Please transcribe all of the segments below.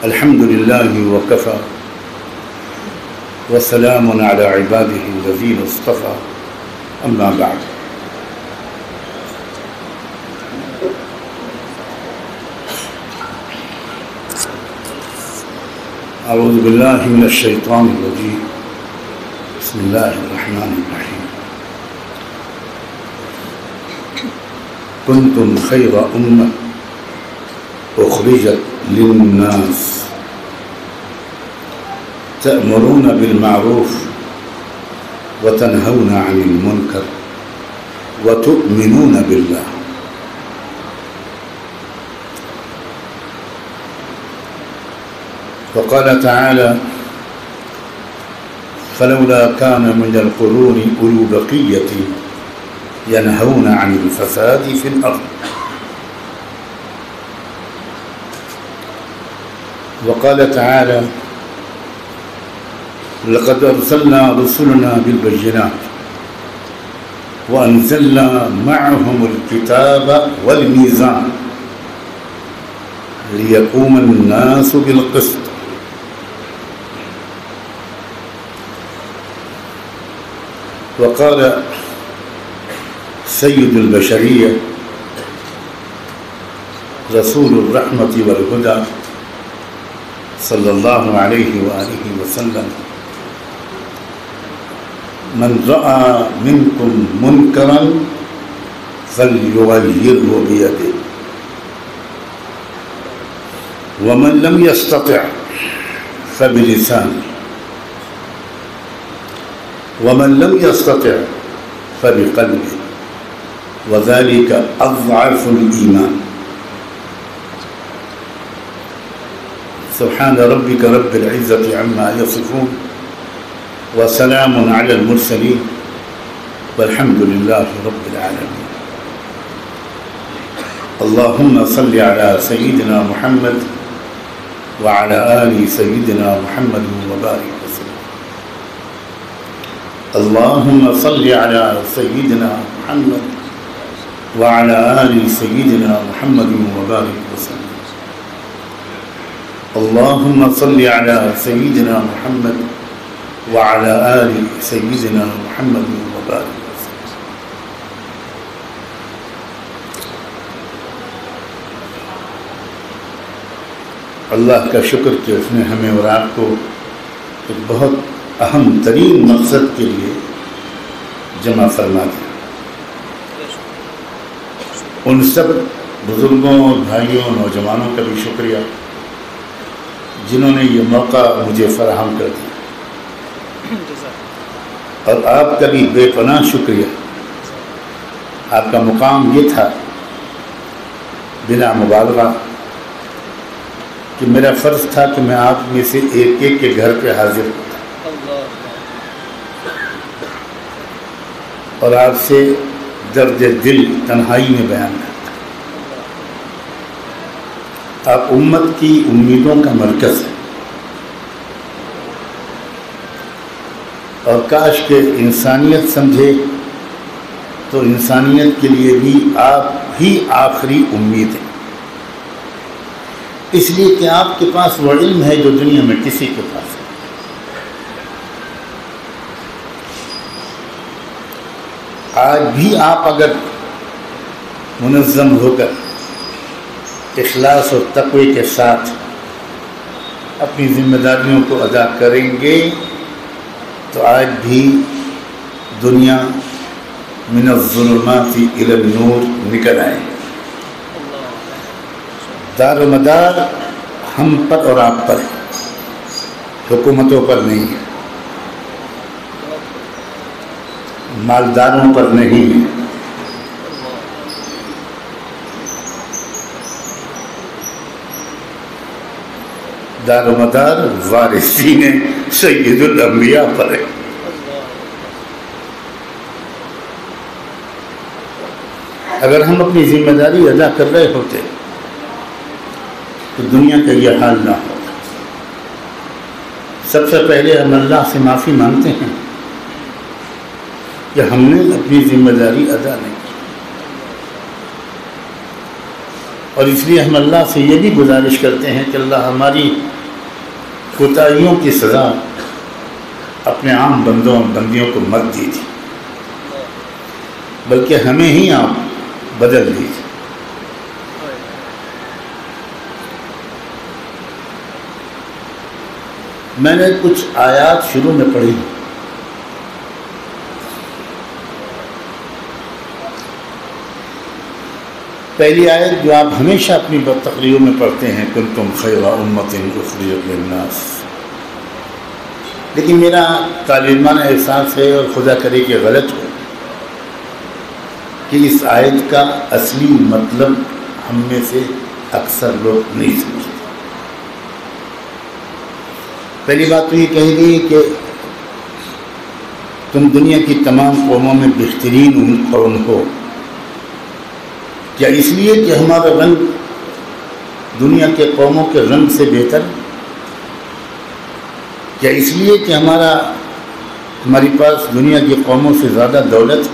الحمد لله وكفى وسلام على عباده الذين اصطفى أما بعد. أعوذ بالله من الشيطان الرجيم. بسم الله الرحمن الرحيم. كنتم خير أمة أخرجت للناس تأمرون بالمعروف وتنهون عن المنكر وتؤمنون بالله. وقال تعالى: فلولا كان من القرون أولو بقية ينهون عن الفساد في الأرض. وقال تعالى: لقد أرسلنا رسلنا بالبينات وأنزلنا معهم الكتاب والميزان ليقوم الناس بالقسط. وقال سيد البشرية رسول الرحمة والهدى صلى الله عليه وآله وسلم: من رأى منكم منكرا فليغيره بيده ومن لم يستطع فبلسانه ومن لم يستطع فبقلبه وذلك أضعف الإيمان. سبحان ربك رب العزة عما يصفون وسلام على المرسلين والحمد لله رب العالمين. اللهم صل على سيدنا محمد وعلى آل سيدنا محمد وبارك وسلم. اللهم صل على سيدنا محمد وعلى آل سيدنا محمد وبارك وسلم. اللهم صل على سيدنا محمد وعلى آل سيدنا محمد وبارك وسلم. اللہ کا شکر کہ اس نے ہمیں اور آپ کو ایک بہت اہم ترین مقصد کے لیے جمع فرما دیا. ان سب بزرگوں اور بھائیوں نوجوانوں کا بھی شکریہ جنہوں نے یہ موقع مجھے فراہم کر دیا، اور آپ کا بھی بے پناہ شکریہ. آپ کا مقام یہ تھا بلا مبالغہ کہ میرا فرض تھا کہ میں آپ میں سے ایک ایک کے گھر پہ حاضر ہوتا اور آپ سے درد دل تنہائی میں بیان کرتا. آپ امت کی امیدوں کا مرکز ہیں، اور کاش کہ انسانیت سمجھے تو انسانیت کے لیے بھی آپ ہی آخری امید ہیں، اس لیے کہ آپ کے پاس وہ علم ہے جو دنیا میں کسی کے پاس ہے. آج بھی آپ اگر منظم ہو کر اخلاص اور تقوی کے ساتھ اپنی ذمہ داریوں کو ادا کریں گے تو آج بھی دنیا من الظلمات الی النور نکل آئے. دار و مدار ہم پر اور آپ پر، حکومتوں پر نہیں ہے، مالداروں پر نہیں ہے. دار و مدار وارثین سید الانبیاء پر ہے. اگر ہم اپنی ذمہ داری ادا کر رہے ہوتے تو دنیا کا یہ حال نہ ہوتا. سب سے پہلے ہم اللہ سے معافی مانگتے ہیں کہ ہم نے اپنی ذمہ داری ادا نہیں کی. اور اس لیے ہم اللہ سے یہ بھی گزارش کرتے ہیں کہ اللہ ہماری کوتاہیوں کی سزا اپنے عام بندوں اور بندیوں کو مت دیجیے، بلکہ ہمیں ہی آپ بدل دیجیے۔ میں نے کچھ آیات شروع میں پڑھی، پہلی آیت جو آپ ہمیشہ اپنی تقریروں میں پڑھتے ہیں، کنتم خیر امۃ اخرجت للناس، لیکن میرا طالب علمانہ احساس ہے، اور خدا کرے کہ غلط ہو، کہ اس آیت کا اصلی مطلب ہم میں سے اکثر لوگ نہیں سمجھتے۔ پہلی بات تو یہ کہی گئی کہ تم دنیا کی تمام قوموں میں بہترین قوم ہو۔ کیا اس لیے کہ ہمارا رنگ دنیا کے قوموں کے رنگ سے بہتر؟ کیا اس لیے کہ ہماری پاس دنیا کی قوموں سے زیادہ دولت؟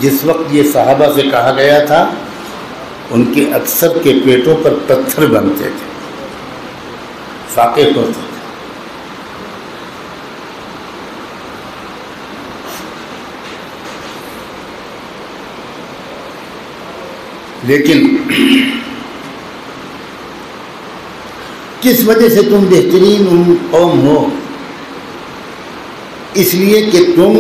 جس وقت یہ صحابہ سے کہا گیا تھا، ان کے اکثر کے پیٹوں پر پتھر بنتے تھے، فاقے ہوتے تھے۔ لیکن کس وجہ سے تم بہترین قوم ہو؟ اس لیے کہ تم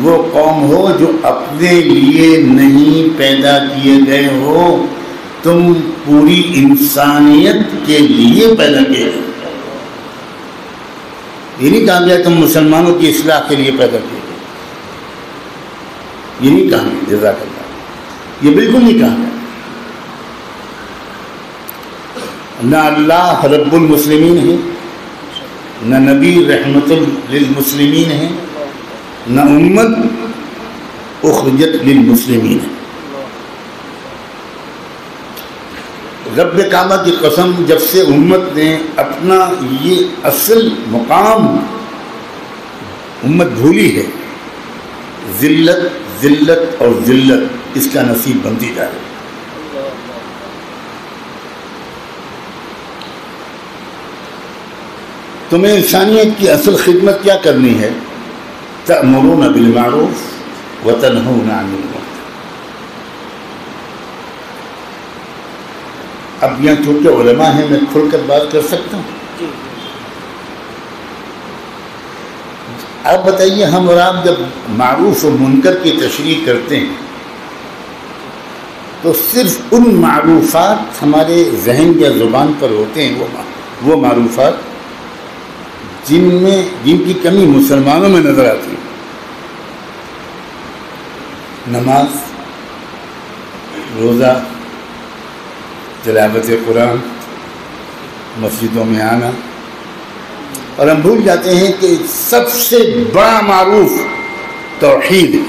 وہ قوم ہو جو اپنے لیے نہیں پیدا کیے گئے ہو، تم پوری انسانیت کے لیے پیدا کیے گئے۔ یہ نہیں کہا گیا تم مسلمانوں کی اصلاح کے لیے پیدا کیے گئے، یہ نہیں کہا گیا، جزاک اللہ، یہ بالکل نہیں کہا گیا۔ نہ اللہ رب المسلمین ہے، نہ نبی رحمت للمسلمین ہے، نہ امت اخرجت للمسلمین ہے۔ رب کعبہ کی قسم، جب سے امت نے اپنا یہ اصل مقام امت بھولی ہے، ذلت ذلت اور ذلت، اس کا نصیب بنتی جا رہی ہے۔ تمہیں انسانیت کی اصل خدمت کیا کرنی ہے؟ تأمرون بالمعروف وتنہون عن المنکر۔ اب یہاں چونکہ علماء ہیں، میں کھل کر بات کر سکتا ہوں۔ آپ بتائیے، ہم اور آپ جب معروف و منکر کی تشریح کرتے ہیں تو صرف ان معروفات ہمارے ذہن یا زبان پر ہوتے ہیں، وہ معروفات جن کی کمی مسلمانوں میں نظر آتی ہے۔ نماز، روزہ، تلاوت قرآن، مسجدوں میں آنا، اور ہم بھول جاتے ہیں کہ سب سے بڑا معروف توحید ہے،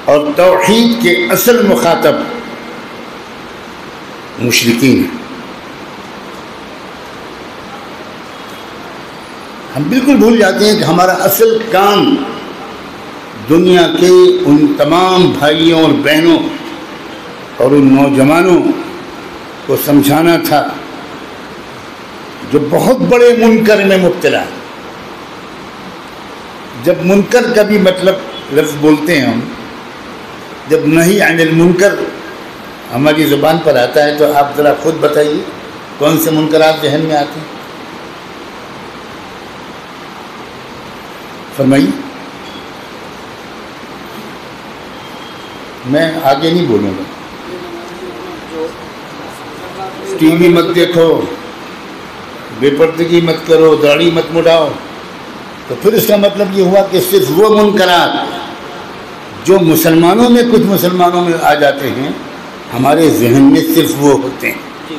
اور توحید کے اصل مخاطب مشرکین ہیں۔ ہم بالکل بھول جاتے ہیں کہ ہمارا اصل کام دنیا کے ان تمام بھائیوں اور بہنوں اور ان نوجوانوں کو سمجھانا تھا جو بہت بڑے منکر میں مبتلا ہے۔ جب منکر کا بھی مطلب لفظ بولتے ہیں ہم، جب نہیں عن المنکر ہماری زبان پر آتا ہے، تو آپ ذرا خود بتائیے کون سے منکرات ذہن میں آتے ہیں؟ فرمائیے، میں آگے نہیں بولوں گا۔ ٹی وی مت دیکھو، بے پردگی مت کرو، داڑھی مت مڈاؤ، تو پھر اس کا مطلب یہ ہوا کہ صرف وہ منکرات جو مسلمانوں میں، کچھ مسلمانوں میں آ جاتے ہیں، ہمارے ذہن میں صرف وہ ہوتے ہیں۔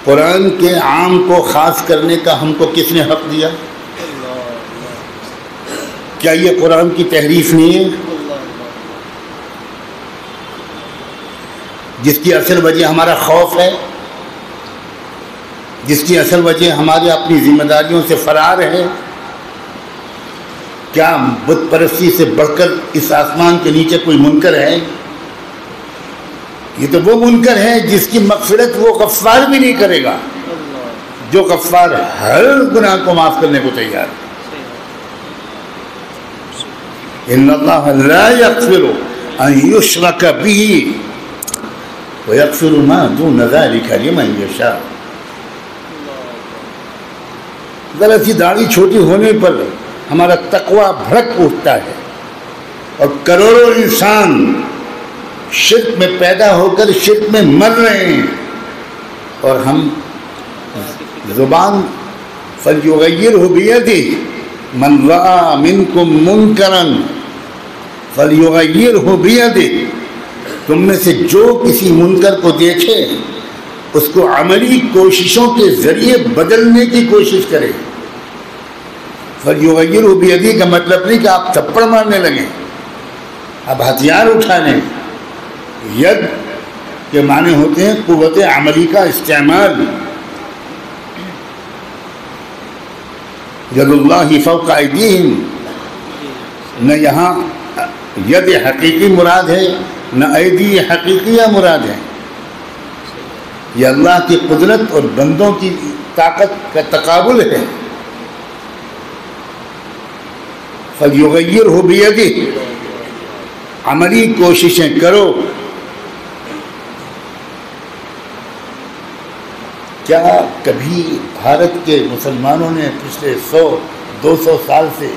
قرآن کے عام کو خاص کرنے کا ہم کو کس نے حق دیا؟ کیا یہ قرآن کی تحریف نہیں ہے؟ جس کی اصل وجہ ہمارا خوف ہے، جس کی اصل وجہ ہمارے اپنی ذمہ داریوں سے فرار ہے، کیا بت پرستی سے بڑھ کر اس آسمان کے نیچے کوئی منکر ہے؟ یہ تو وہ منکر ہے جس کی مغفرت وہ غفار بھی نہیں کرے گا، جو غفار ہر گناہ کو معاف کرنے کو تیار ہے۔ ان اللہ لا یغفر ان یشرک به ویغفر ما دون ذلک لمن یشاء۔ ذرا سی داڑھی چھوٹی ہونے پر ہمارا تقوی بھڑک اٹھتا ہے، اور کروڑوں انسان شرک میں پیدا ہو کر شرک میں مر رہے ہیں، اور ہم زبان فَلْيُغَيِّرْهُ بِيَدِهِ مَنْ رَأَى مِنْكُمْ مُنْكَرًا فَلْيُغَيِّرْهُ بِيَدِهِ، تم میں سے جو کسی منکر کو دیکھے اس کو عملی کوششوں کے ذریعے بدلنے کی کوشش کرے۔ فَلْيُغَيِّرْهُ بِيَدِهِ کا مطلب نہیں کہ آپ تھپڑ مارنے لگیں، آپ ہتھیار اٹھا لیں۔ ید کے معنی ہوتے ہیں قوت عملی کا استعمال۔ ید اللہ فوق ایدیہم، نہ یہاں ید حقیقی مراد ہے نہ ایدی حقیقیہ مراد ہے، یہ اللہ کی قدرت اور بندوں کی طاقت کا تقابل ہے۔ فَلْيُغَيِّرْهُ بِيَدِهِ، عملی کوششیں کرو۔ کیا کبھی بھارت کے مسلمانوں نے پچھلے 100-200 سال سے،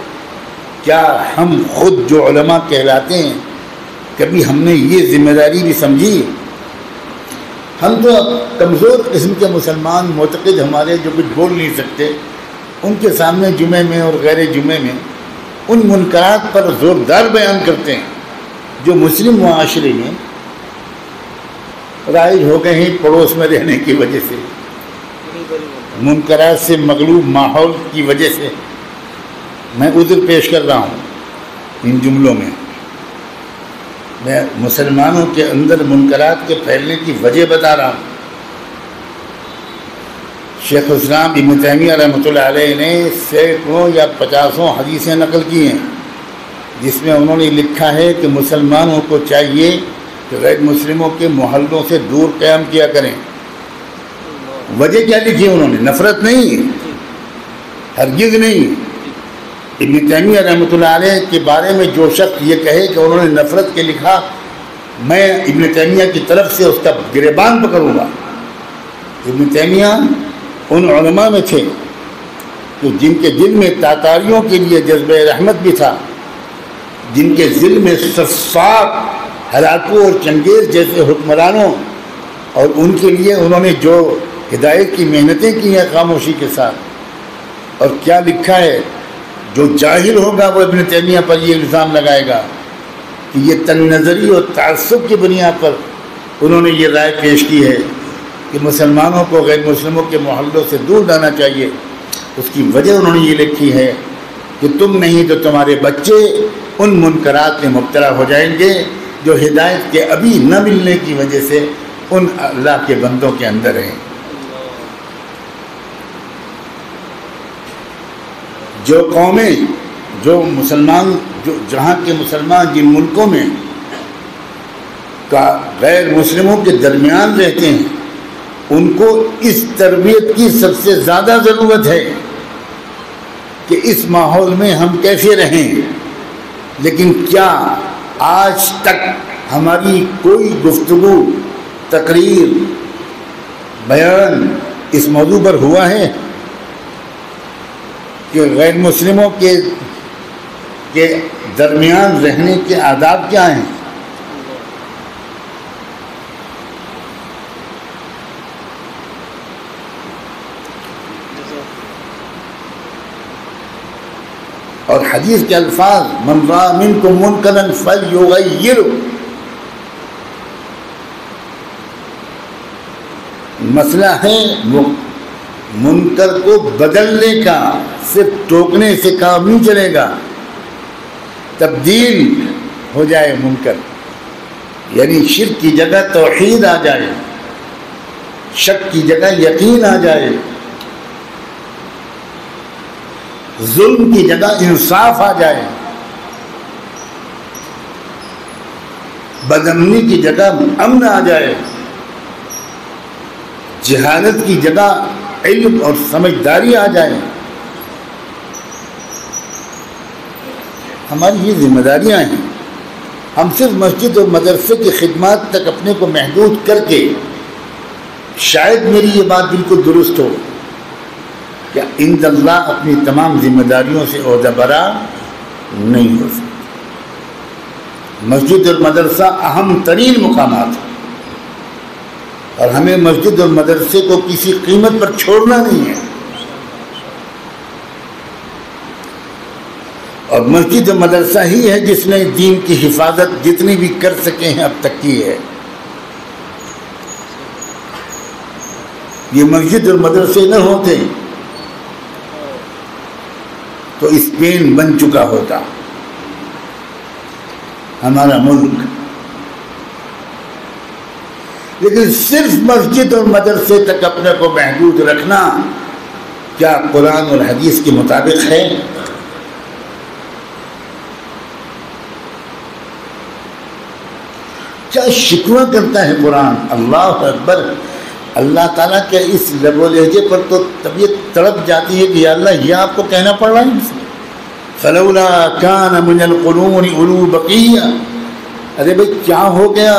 کیا ہم خود جو علماء کہلاتے ہیں، کبھی ہم نے یہ ذمہ داری بھی سمجھی؟ ہم تو کمزور قسم کے مسلمان معتقد ہمارے جو کچھ بول نہیں سکتے، ان کے سامنے جمعے میں اور غیر جمعے میں ان منکرات پر زوردار بیان کرتے ہیں جو مسلم معاشرے میں رائج ہو گئے ہیں پڑوس میں رہنے کی وجہ سے، منکرات سے مغلوب ماحول کی وجہ سے۔ میں عذر پیش کر رہا ہوں ان جملوں میں، میں مسلمانوں کے اندر منکرات کے پھیلنے کی وجہ بتا رہا ہوں۔ شیخ الاسلام ابن تیمیہ رحمۃ اللہ علیہ نے سینکڑوں یا 50 حدیثیں نقل کی ہیں جس میں انہوں نے لکھا ہے کہ مسلمانوں کو چاہیے کہ غیر مسلموں کے محلوں سے دور قیام کیا کریں۔ وجہ کیا لکھی انہوں نے؟ نفرت نہیں، ہرگز نہیں۔ ابن تیمیہ رحمۃ اللہ علیہ کے بارے میں جو شخص یہ کہے کہ انہوں نے نفرت کے لکھا، میں ابن تیمیہ کی طرف سے اس کا گریبان پکڑوں گا۔ ابن تیمیہ ان علماء میں تھے کہ جن کے دل میں تاتاریوں کے لیے جذبہ رحمت بھی تھا، جن کے دل میں صفاق، ہلاکو اور چنگیز جیسے حکمرانوں اور ان کے لیے انہوں نے جو ہدایت کی محنتیں کی ہیں خاموشی کے ساتھ۔ اور کیا لکھا ہے؟ جو جاہل ہوگا وہ ابن تیمیہ پر یہ الزام لگائے گا کہ یہ تن نظری اور تعصب کی بنیاد پر انہوں نے یہ رائے پیش کی ہے کہ مسلمانوں کو غیر مسلموں کے محلوں سے دور لانا چاہیے۔ اس کی وجہ انہوں نے یہ لکھی ہے کہ تم نہیں تو تمہارے بچے ان منکرات میں مبتلا ہو جائیں گے جو ہدایت کے ابھی نہ ملنے کی وجہ سے ان اللہ کے بندوں کے اندر ہیں۔ جو قومیں، جو مسلمان، جو جہاں کے مسلمان جن ملکوں میں کا غیر مسلموں کے درمیان رہتے ہیں، ان کو اس تربیت کی سب سے زیادہ ضرورت ہے کہ اس ماحول میں ہم کیسے رہیں۔ لیکن کیا آج تک ہماری کوئی گفتگو، تقریر، بیان اس موضوع پر ہوا ہے کہ غیر مسلموں کے درمیان رہنے کے آداب کیا ہیں؟ اور حدیث کے الفاظ من رأى منکم منکرا فلیغیرہ، مسئلہ ہے منکر کو بدلنے کا، صرف ٹوکنے سے کام نہیں چلے گا، تبدیل ہو جائے منکر، یعنی شرک کی جگہ توحید آ جائے، شک کی جگہ یقین آ جائے۔ ظلم کی جگہ انصاف آ جائے، بدامنی کی جگہ امن آ جائے، جہالت کی جگہ علم اور سمجھداری آ جائے. ہماری یہ ذمہ داریاں ہیں. ہم صرف مسجد اور مدرسے کی خدمات تک اپنے کو محدود کر کے، شاید میری یہ بات بالکل درست ہو کہ عند اللہ اپنی تمام ذمہ داریوں سے عہدہ برا نہیں ہو سکتا. مسجد اور مدرسہ اہم ترین مقامات ہیں، اور ہمیں مسجد اور مدرسے کو کسی قیمت پر چھوڑنا نہیں ہے. اور مسجد اور مدرسہ ہی ہے جس نے دین کی حفاظت جتنی بھی کر سکے ہیں اب تک کی ہے. یہ مسجد اور مدرسے نہ ہوتے تو اسپین بن چکا ہوتا ہمارا ملک. لیکن صرف مسجد اور مدرسے تک اپنے کو محدود رکھنا کیا قرآن اور حدیث کے مطابق ہے؟ کیا شکوہ کرتا ہے قرآن؟ اللہ اکبر. اللہ تعالیٰ کے اس لب و لہجے پر تو طبیعت تڑپ جاتی ہے کہ یا اللہ یہ آپ کو کہنا پڑ رہا ہے. فلولا کان من القرون اولو بقیہ. ارے بھائی کیا ہو گیا؟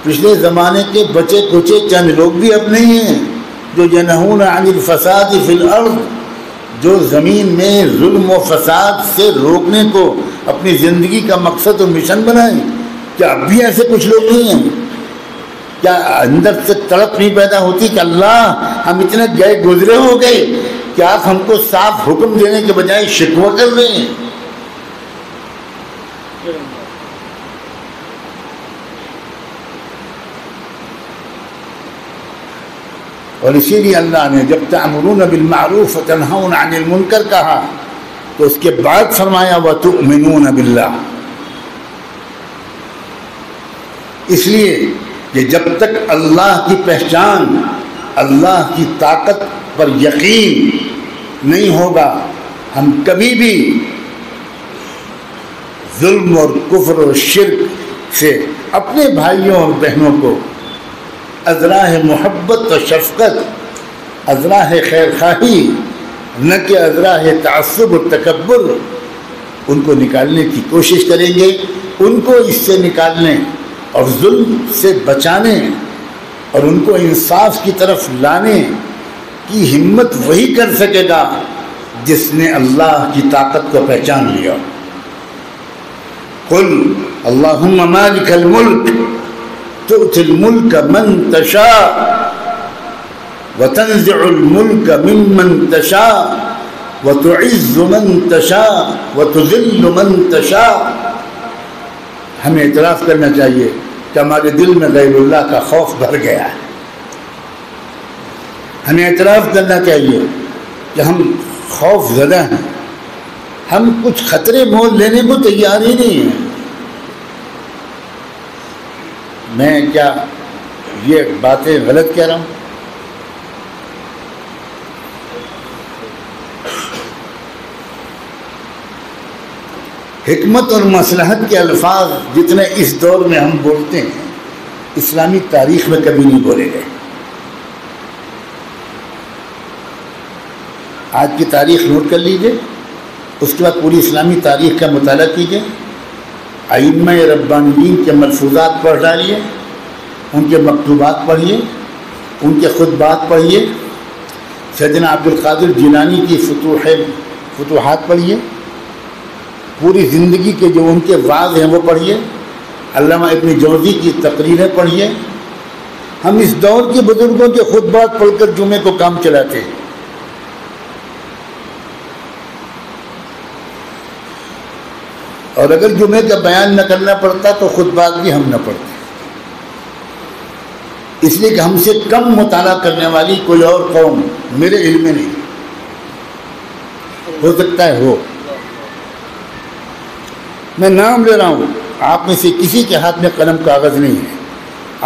پچھلے زمانے کے بچے کچے چند لوگ بھی اب نہیں ہیں جو ینہون عن الفساد فی الارض، جو زمین میں ظلم و فساد سے روکنے کو اپنی زندگی کا مقصد اور مشن بنائیں. کیا اب بھی ایسے کچھ لوگ نہیں ہیں؟ کیا اندر سے تڑپ نہیں پیدا ہوتی کہ اللہ ہم اتنے گئے گزرے ہو گئے کہ آپ ہم کو صاف حکم دینے کے بجائے شکوہ کر رہے ہیں؟ اور اسی لیے اللہ نے جب تأمرون بالمعروف وتنہون عن المنکر کہا تو اس کے بعد فرمایا وتؤمنون باللہ. اس لیے کہ جب تک اللہ کی پہچان، اللہ کی طاقت پر یقین نہیں ہوگا، ہم کبھی بھی ظلم اور کفر اور شرک سے اپنے بھائیوں اور بہنوں کو ازراہ محبت و شفقت، ازراہ خیر خواہی، نہ کہ ازراہ تعصب و تکبر، ان کو نکالنے کی کوشش کریں گے. ان کو اس سے نکالنے اور ظلم سے بچانے اور ان کو انصاف کی طرف لانے کی ہمت وہی کر سکے گا جس نے اللہ کی طاقت کو پہچان لیا. قل اللہم مالک الملک تؤتی الملک من تشاء وتنزع الملک ممن تشاء وتعز من تشاء وتذل من تشاء. ہمیں اعتراف کرنا چاہیے کہ ہمارے دل میں غیر اللہ کا خوف بھر گیا ہے. ہمیں اعتراف کرنا چاہیے کہ ہم خوف زدہ ہیں. ہم کچھ خطرے مول لینے کو تیار ہی نہیں ہیں. میں کیا یہ باتیں غلط کہہ رہا ہوں؟ حکمت اور مصلحت کے الفاظ جتنے اس دور میں ہم بولتے ہیں اسلامی تاریخ میں کبھی نہیں بولے گئے. آج کی تاریخ نوٹ کر لیجئے، اس کے بعد پوری اسلامی تاریخ کا مطالعہ کیجئے، ائمہ ربانیین کے ملفوظات پڑھ ڈالیے، ان کے مکتوبات پڑھیے، ان کے خطبات پڑھیے، سیدنا عبد القادر جیلانی کی فتوحات پڑھیے، پوری زندگی کے جو ان کے واعظ ہیں وہ پڑھیے، علامہ ابن جوزی کی تقریریں پڑھیے. ہم اس دور کے بزرگوں کے خطبات پڑھ کر جمعے کو کام چلاتے ہیں. اور اگر جمعے کا بیان نہ کرنا پڑتا تو خطبات بھی ہم نہ پڑھتے، اس لیے کہ ہم سے کم مطالعہ کرنے والی کوئی اور قوم میرے علم میں نہیں. ہو سکتا ہے ہو، میں نام لے رہا ہوں، آپ میں سے کسی کے ہاتھ میں قلم کاغذ نہیں ہے،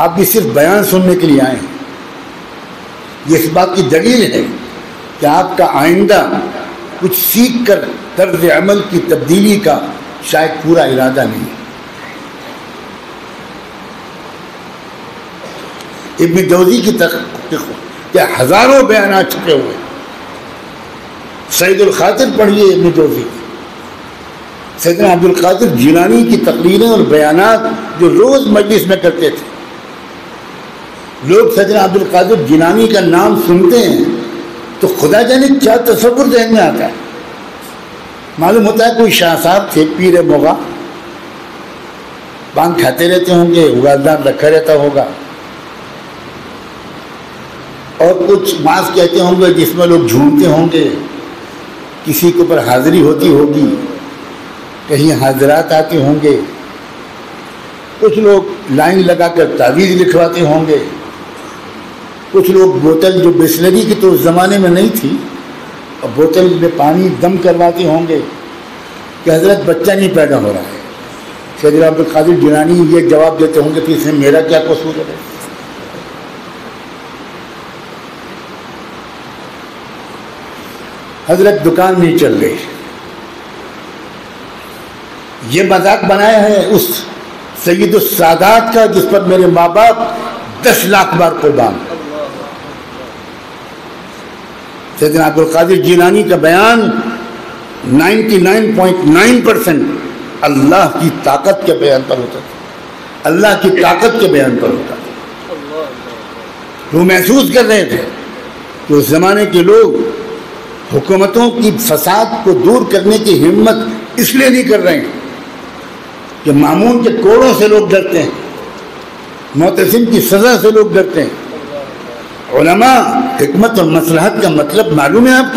آپ بھی صرف بیان سننے کے لیے آئے ہیں. یہ اس بات کی دلیل ہے کہ آپ کا آئندہ کچھ سیکھ کر طرز عمل کی تبدیلی کا شاید پورا ارادہ نہیں. ابن جوزی کی تحقیق کیا ہزاروں بیانات چھپے ہوئے. سید الخاطر پڑھیے ابن جوزی کی. سیدنا عبد القادر جیلانی کی تقریریں اور بیانات جو روز مجلس میں کرتے تھے. لوگ سیدنا عبد القادر جیلانی کا نام سنتے ہیں تو خدا جانے کیا تصور ذہن میں آتا ہے. معلوم ہوتا ہے کوئی شاہ صاحب تھے پیر موغا، پان کھاتے رہتے ہوں گے، اگادان رکھا رہتا ہوگا، اور کچھ ماس کہتے ہوں گے جس میں لوگ جھومتے ہوں گے، کسی کے اوپر حاضری ہوتی ہوگی، کہیں حاضرات آتے ہوں گے، کچھ لوگ لائن لگا کر تعویذ لکھواتے ہوں گے، کچھ لوگ بوتل جو بسلری کی تو اس زمانے میں نہیں تھی، اور بوتل میں پانی دم کرواتے ہوں گے کہ حضرت بچہ نہیں پیدا ہو رہا ہے. سیدنا عبد القادر جیلانی یہ جواب دیتے ہوں گے کہ اس میں میرا کیا قصور ہے. حضرت دکان نہیں چل رہی. یہ مذاق بنایا ہے اس سید السادات کا جس پر میرے ماں باپ 10 لاکھ بار قربان. سیدنا عبد القادر جیلانی کا بیان 99.9% اللہ کی طاقت کے بیان پر ہوتا تھا. اللہ کی طاقت کے بیان پر ہوتا تھا. وہ محسوس کر رہے تھے کہ اس زمانے کے لوگ حکومتوں کی فساد کو دور کرنے کی ہمت اس لیے نہیں کر رہے ہیں کہ مامون کے کوڑوں سے لوگ ڈرتے ہیں، معتصم کی سزا سے لوگ ڈرتے ہیں. علماء حکمت اور مصلحت کا مطلب معلوم ہے آپ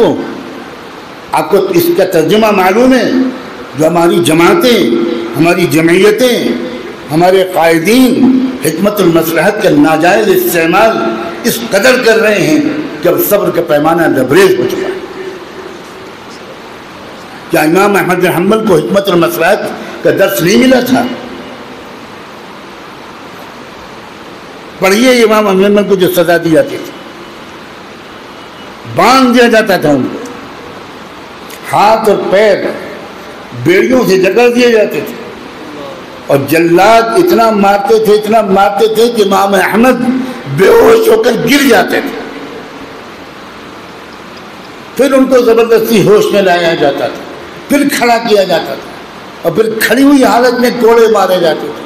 کو اس کا ترجمہ معلوم ہے. جو ہماری جماعتیں، ہماری جمعیتیں، ہمارے قائدین حکمت المصلحت کا ناجائز استعمال اس قدر کر رہے ہیں کہ اب صبر کا پیمانہ لبریز ہو چکا ہے. کیا امام احمد بن حنبل کو حکمت المصلحت کا درس نہیں ملا تھا؟ پڑھیے امام احمد بن حنبل کو جو سزا دی جاتی تھی، باندھ دیا جاتا تھا، ان کو ہاتھ اور پیر بیڑیوں سے جکڑ دیے جاتے تھے، اور جلاد اتنا مارتے تھے کہ امام احمد بے ہوش ہو کر گر جاتے تھے. پھر ان کو زبردستی ہوش میں لایا جاتا تھا، پھر کھڑا کیا جاتا تھا، اور پھر کھڑی ہوئی حالت میں کوڑے مارے جاتے تھے.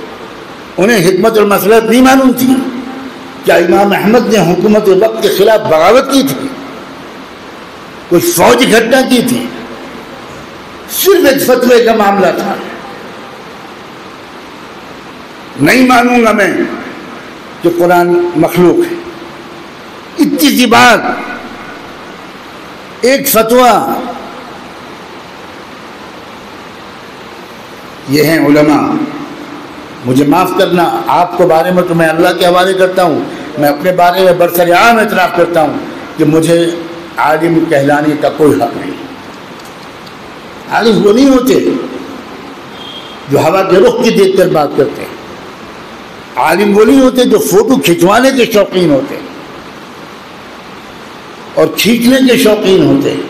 انہیں حکمت المصلحت نہیں معلوم تھی. کیا امام احمد نے حکومت وقت کے خلاف بغاوت کی تھی؟ کوئی فوج اکٹھا کی تھی؟ صرف ایک فتوے کا معاملہ تھا. نہیں مانوں گا میں کہ قرآن مخلوق ہے. اتنی سی بات، ایک فتویٰ. یہ ہیں علماء. مجھے معاف کرنا، آپ کے بارے میں تو میں اللہ کے حوالے کرتا ہوں، میں اپنے بارے میں برسر عام اعتراف کرتا ہوں کہ مجھے عالم کہلانے کا کوئی حق نہیں. عالم وہ نہیں ہوتے جو ہوا کے رخ کی دیکھ کر بات کرتے ہیں. عالم وہ نہیں ہوتے جو فوٹو کھنچوانے کے شوقین ہوتے ہیں اور کھینچنے کے شوقین ہوتے ہیں.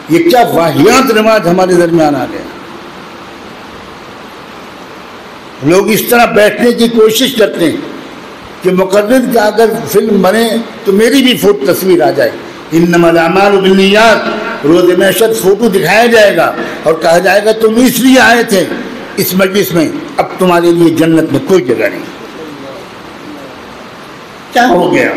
یہ کیا واہیات رواج ہمارے درمیان آ گیا. لوگ اس طرح بیٹھنے کی کوشش کرتے ہیں کہ مقرر کا اگر فلم بنے تو میری بھی فوٹو تصویر آ جائے. انما الاعمال بالنیات، روز محشر فوٹو دکھایا جائے گا اور کہا جائے گا تم اس لیے آئے تھے اس مجلس میں، اب تمہارے لیے جنت میں کوئی جگہ نہیں. کیا ہو گیا؟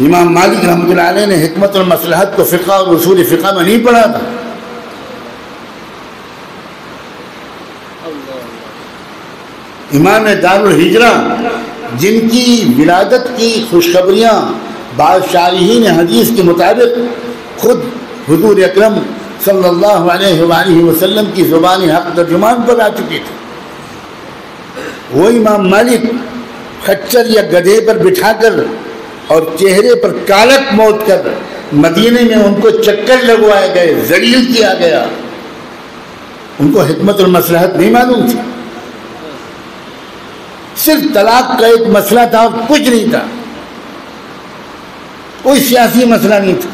امام مالک رحمۃ اللہ علیہ نے حکمت المصلحت کو فقہ اور اصول فقہ میں نہیں پڑھا تھا. امام دار الہجرہ جن کی ولادت کی خوشخبریاں بعض شارحین حدیث کے مطابق خود حضور اکرم صلی اللہ علیہ وآلہ وسلم کی زبان حق ترجمان پر آ چکی تھی، وہ امام مالک خچر یا گدھے پر بٹھا کر اور چہرے پر کالک موت کر مدینے میں ان کو چکر لگوائے گئے، ذلیل کیا گیا. ان کو حکمت المصلحت نہیں معلوم تھی. صرف طلاق کا ایک مسئلہ تھا اور کچھ نہیں تھا. کوئی سیاسی مسئلہ نہیں تھا.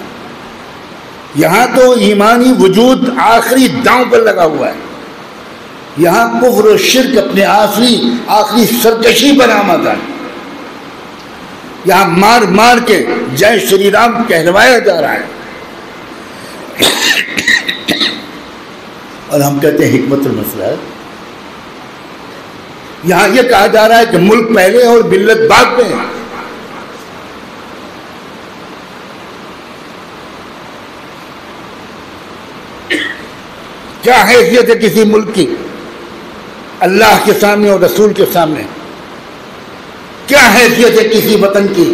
یہاں تو ایمانی وجود آخری داؤں پر لگا ہوا ہے، یہاں کفر و شرک اپنے آخری سرکشی پر آمد ہے، یہاں مار مار کے جے شری رام کہلوایا جا رہا ہے، اور ہم کہتے ہیں حکمت المسئلہ ہے۔ یہاں یہ کہا جا رہا ہے کہ ملک پہلے اور ملت بعد میں ہے۔ کیا حیثیت ہے کسی ملک کی اللہ کے سامنے اور رسول کے سامنے؟ کیا حیثیت ہے کسی وطن کی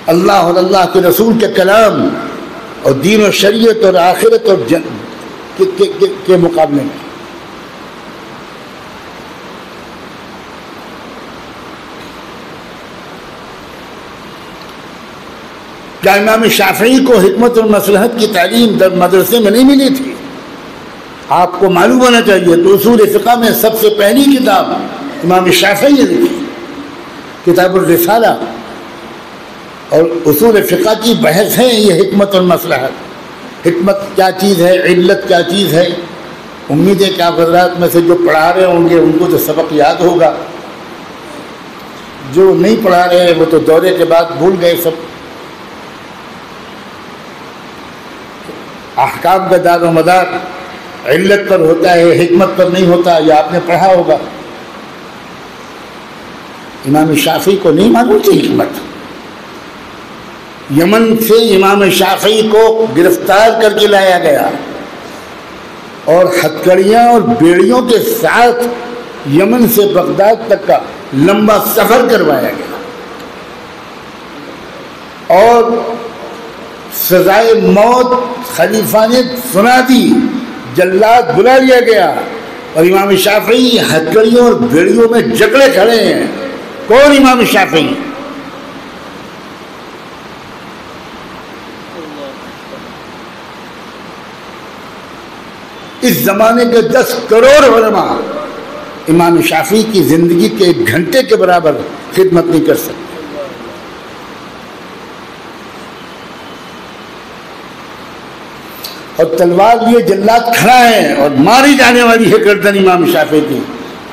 اللہ اور اللہ کے رسول کے کلام اور دین و شریعت اور آخرت اور کے مقابلے میں؟ کیا امام شافعی کو حکمت المصلحت کی تعلیم در مدرسے میں نہیں ملی تھی؟ آپ کو معلوم ہونا چاہیے تو اصول فقہ میں سب سے پہلی کتاب امام شافعی نے لکھی، کتاب الرسالہ، اور اصول فقہ کی بحث ہے یہ حکمت المصلحت۔ حکمت کیا چیز ہے، علت کیا چیز ہے؟ امید ہے کہ آپ حضرات میں سے جو پڑھا رہے ہوں گے ان کو تو سبق یاد ہوگا، جو نہیں پڑھا رہے وہ تو دورے کے بعد بھول گئے سب۔ احکام کا دار و مدار علت پر ہوتا ہے، حکمت پر نہیں ہوتا، یہ آپ نے پڑھا ہوگا۔ امام شافعی کو نہیں معلوم تھی حکمت۔ یمن سے امام شافعی کو گرفتار کر کے لایا گیا اور ہتھکڑیاں اور بیڑیوں کے ساتھ یمن سے بغداد تک کا لمبا سفر کروایا گیا، اور سزائے موت خلیفہ نے سنا دی، جلاد بلا لیا گیا، اور امام شافعی ہتھکڑیوں اور بیڑیوں میں جکڑے کھڑے ہیں۔ کون امام شافعی؟ اس زمانے کے 10 کروڑ علماء امام شافعی کی زندگی کے 1 گھنٹے کے برابر خدمت نہیں کر سکتے۔ اور تلوار لیے جلاد کھڑا ہے اور ماری جانے والی ہے گردن امام شافعی کی،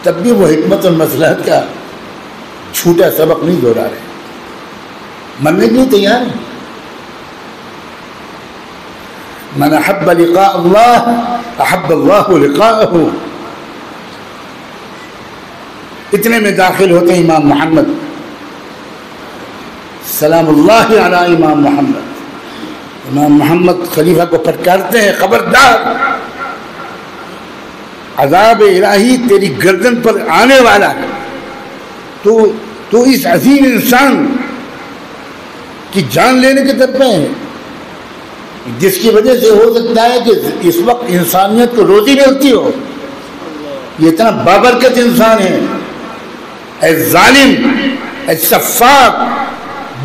تب بھی وہ حکمت المصلحت کا چھوٹا سبق نہیں دہرا رہے، مرنے کے لیے تیار ہے۔ من احب لقاء اللہ احب اللہ لقاءہ۔ اتنے میں داخل ہوتے ہیں امام محمد، سلام اللہ علی امام محمد۔ امام محمد خلیفہ کو پھٹکارتے ہیں، خبردار، عذاب الہی تیری گردن پر آنے والا ہے، تو اس عظیم انسان کی جان لینے کے طرف ہے، جس کی وجہ سے ہو سکتا ہے کہ اس وقت انسانیت کو روزی ملتی ہو۔ یہ اتنا بابرکت انسان ہے، اے ظالم، اے سفاک،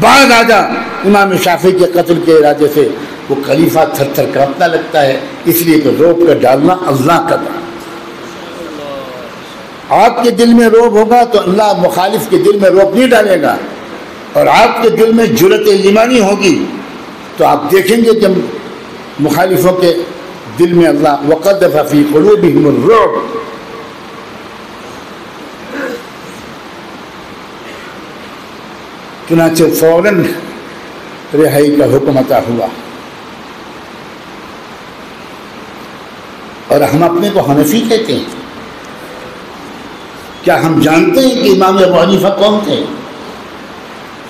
بعد آ جا۔ امام شافعی کے قتل کے ارادے سے وہ خلیفہ تھر تھر کانپنے لگتا ہے، اس لیے کہ روب کر ڈالنا اللہ کا کام۔ آپ کے دل میں روب ہوگا تو اللہ مخالف کے دل میں روب نہیں ڈالے گا، اور آپ کے دل میں جرأت ایمانی ہوگی تو آپ دیکھیں گے کہ مخالفوں کے دل میں اللہ وَقَذَفَ فِي قُلُوبِهِمُ الرُّعْبَ۔ چنانچہ فوراً رہائی کا حکم عطا ہوا، اور ہم اپنے کو حنفی کہتے ہیں۔ کیا ہم جانتے ہیں کہ امام ابو حنیفہ کون تھے؟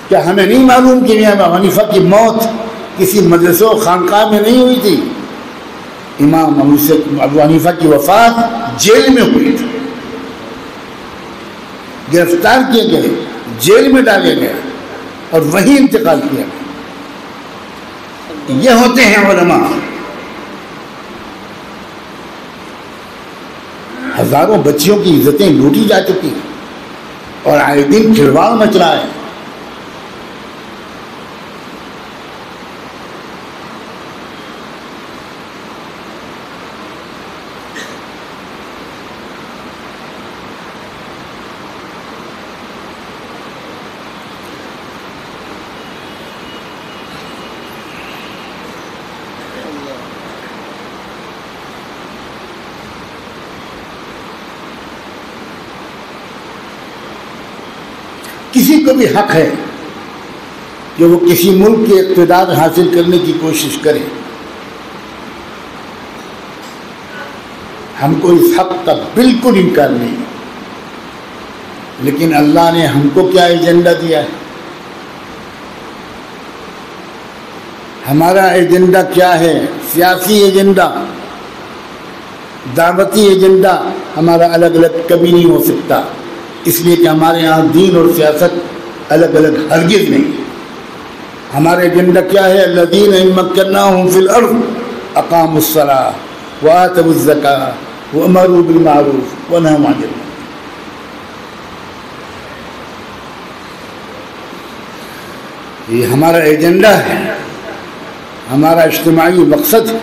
کیا ہمیں نہیں معلوم کہ امام ابو حنیفہ کی موت کسی مدرسے و خانقاہ میں نہیں ہوئی تھی؟ امام ابو حنیفہ کی وفات جیل میں ہوئی تھی، گرفتار کیے گئے، جیل میں ڈالے گئے اور وہیں انتقال کیا گیا۔ یہ ہوتے ہیں علماء۔ ہزاروں بچیوں کی عزتیں لوٹی جا چکی اور آئے دن کھلواڑ مچ رہا ہے۔ کسی کو بھی حق ہے کہ وہ کسی ملک کے اقتدار حاصل کرنے کی کوشش کرے. ہم کو اس حق کا بالکل انکار نہیں، لیکن اللہ نے ہم کو کیا ایجنڈا دیا ہے؟ ہمارا ایجنڈا کیا ہے؟ سیاسی ایجنڈا، دعوتی ایجنڈا ہمارا الگ الگ کبھی نہیں ہو سکتا، اس لیے کہ ہمارے یہاں دین اور سیاست الگ الگ ہرگز نہیں. ہمارا ایجنڈا کیا ہے؟ الذین ان مکناہم فی الارض اقاموا الصلاۃ وآتوا الزکاۃ وامروا بالمعروف ونہوا عن المنکر. یہ ہمارا ایجنڈا ہے، ہمارا اجتماعی مقصد ہے.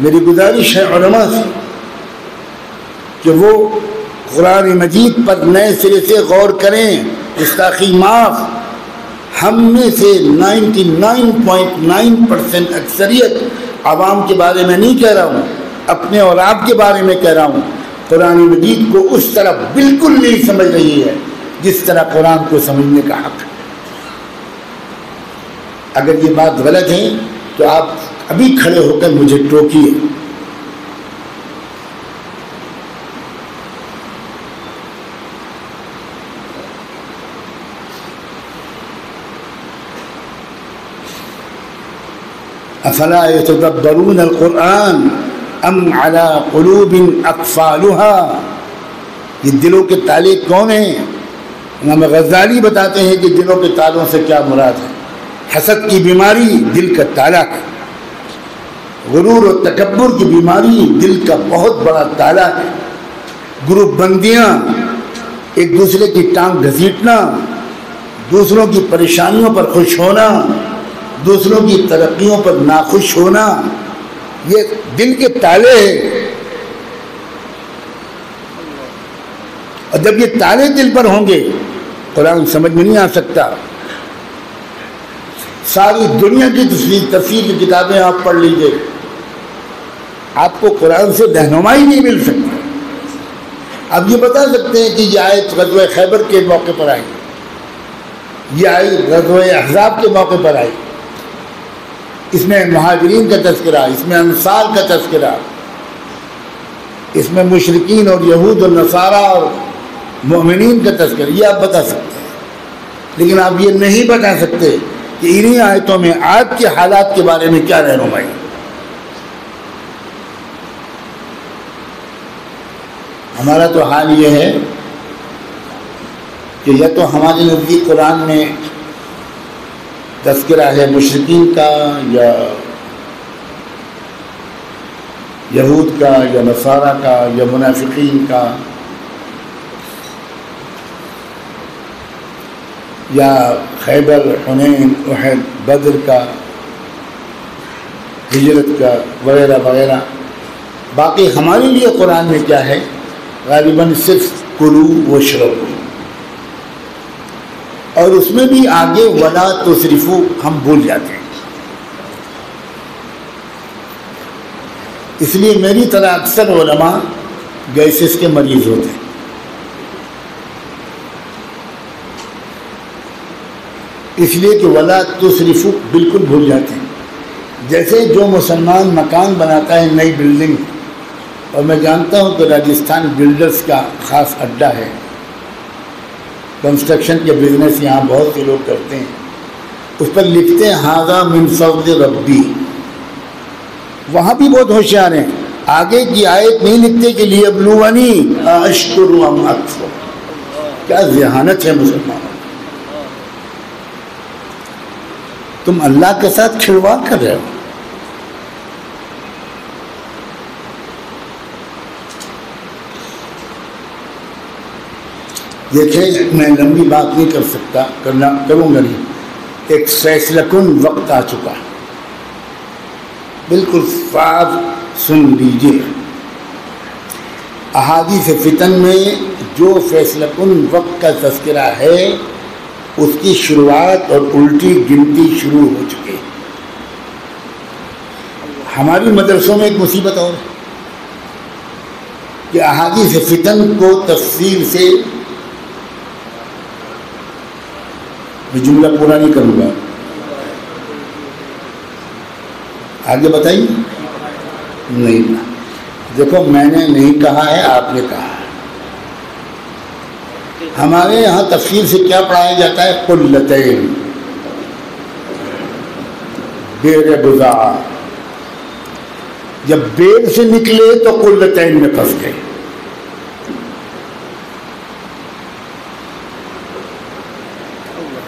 میری گزارش ہے علماء سے کہ وہ قرآن مجید پر نئے سرے سے غور کریں. گستاخی معاف، ہم میں سے 99.9% اکثریت عوام کے بارے میں نہیں کہہ رہا ہوں، اپنے اور آپ کے بارے میں کہہ رہا ہوں، قرآن مجید کو اس طرح بالکل نہیں سمجھ رہی ہے جس طرح قرآن کو سمجھنے کا حق ہے. اگر یہ بات غلط ہے تو آپ ابھی کھڑے ہو کر مجھے ٹوکیے. افلا يتدبرون القرآن ام على قلوب اقفالها. یہ دلوں کے تالے کون ہیں؟ امام غزالی بتاتے ہیں کہ دلوں کے تالوں سے کیا مراد ہے. حسد کی بیماری دل کا تالا ہے، غرور و تکبر کی بیماری دل کا بہت بڑا تالا ہے. گروپ بندیاں، ایک دوسرے کی ٹانگ گھسیٹنا، دوسروں کی پریشانیوں پر خوش ہونا، دوسروں کی ترقیوں پر ناخوش ہونا، یہ دل کے تالے ہیں. اور جب یہ تالے دل پر ہوں گے قرآن سمجھ میں نہیں آ سکتا. ساری دنیا کی تفسیر کی کتابیں آپ پڑھ لیجئے، آپ کو قرآن سے رہنمائی نہیں مل سکتی. اب یہ بتا سکتے ہیں کہ یہ آیت غزوہ خیبر کے موقع پر آئی، یہ آئی غزوہ احزاب کے موقع پر آئی، اس میں مہاجرین کا تذکرہ، اس میں انصار کا تذکرہ، اس میں مشرکین اور یہود اور نصارہ اور مومنین کا تذکرہ، یہ آپ بتا سکتے ہیں. لیکن آپ یہ نہیں بتا سکتے کہ انہی آیتوں میں آج کے حالات کے بارے میں کیا رہنمائی. ہمارا تو حال یہ ہے کہ یا تو ہمارے نزدیک قرآن میں تذکرہ ہے مشرکین کا یا یہود کا یا نصارہ کا یا منافقین کا یا خیبر، حنین، احد، بدر کا، ہجرت کا وغیرہ وغیرہ. باقی ہمارے لیے قرآن میں کیا ہے؟ غالباً صرف کلو واشربوا، اور اس میں بھی آگے ولا تسرفوا ہم بھول جاتے ہیں. اس لیے میری طرح اکثر علماء گیسز کے مریض ہوتے ہیں. اس لیے کہ ولا تسرفوا بالکل بھول جاتے ہیں. جیسے جو مسلمان مکان بناتا ہے نئی بلڈنگ، اور میں جانتا ہوں کہ راجستھان بلڈرز کا خاص اڈا ہے، کنسٹرکشن کے بزنس یہاں بہت سے لوگ کرتے ہیں، اس پر لکھتے ہیں ھذا من فضل ربی. وہاں بھی بہت ہوشیار ہیں، آگے کی آیت نہیں لکھتے کہ لیبلونی اشکر ام اکفر. کیا ذہانت ہے مسلمانوں. تم اللہ کے ساتھ کھلواڑ کر رہے ہو. دیکھیں میں لمبی بات نہیں کر سکتا، کروں گا نہیں. ایک فیصلہ کن وقت آ چکا ہے، بالکل صاف سن لیجیے. احادیث فتن میں جو فیصلہ کن وقت کا تذکرہ ہے اس کی شروعات اور الٹی گنتی شروع ہو چکی ہے. ہماری مدرسوں میں ایک مصیبت اور ہے کہ احادیث فتن کو تفصیل سے یہ جملہ پورا نہیں کروں گا، آگے بتائیے. نہیں، دیکھو میں نے نہیں کہا ہے، آپ نے کہا ہے. ہمارے یہاں تفسیر سے کیا پڑھایا جاتا ہے؟ قلتین، بیر بضاعہ. جب بیر سے نکلے تو قلتین میں پھنس گئے.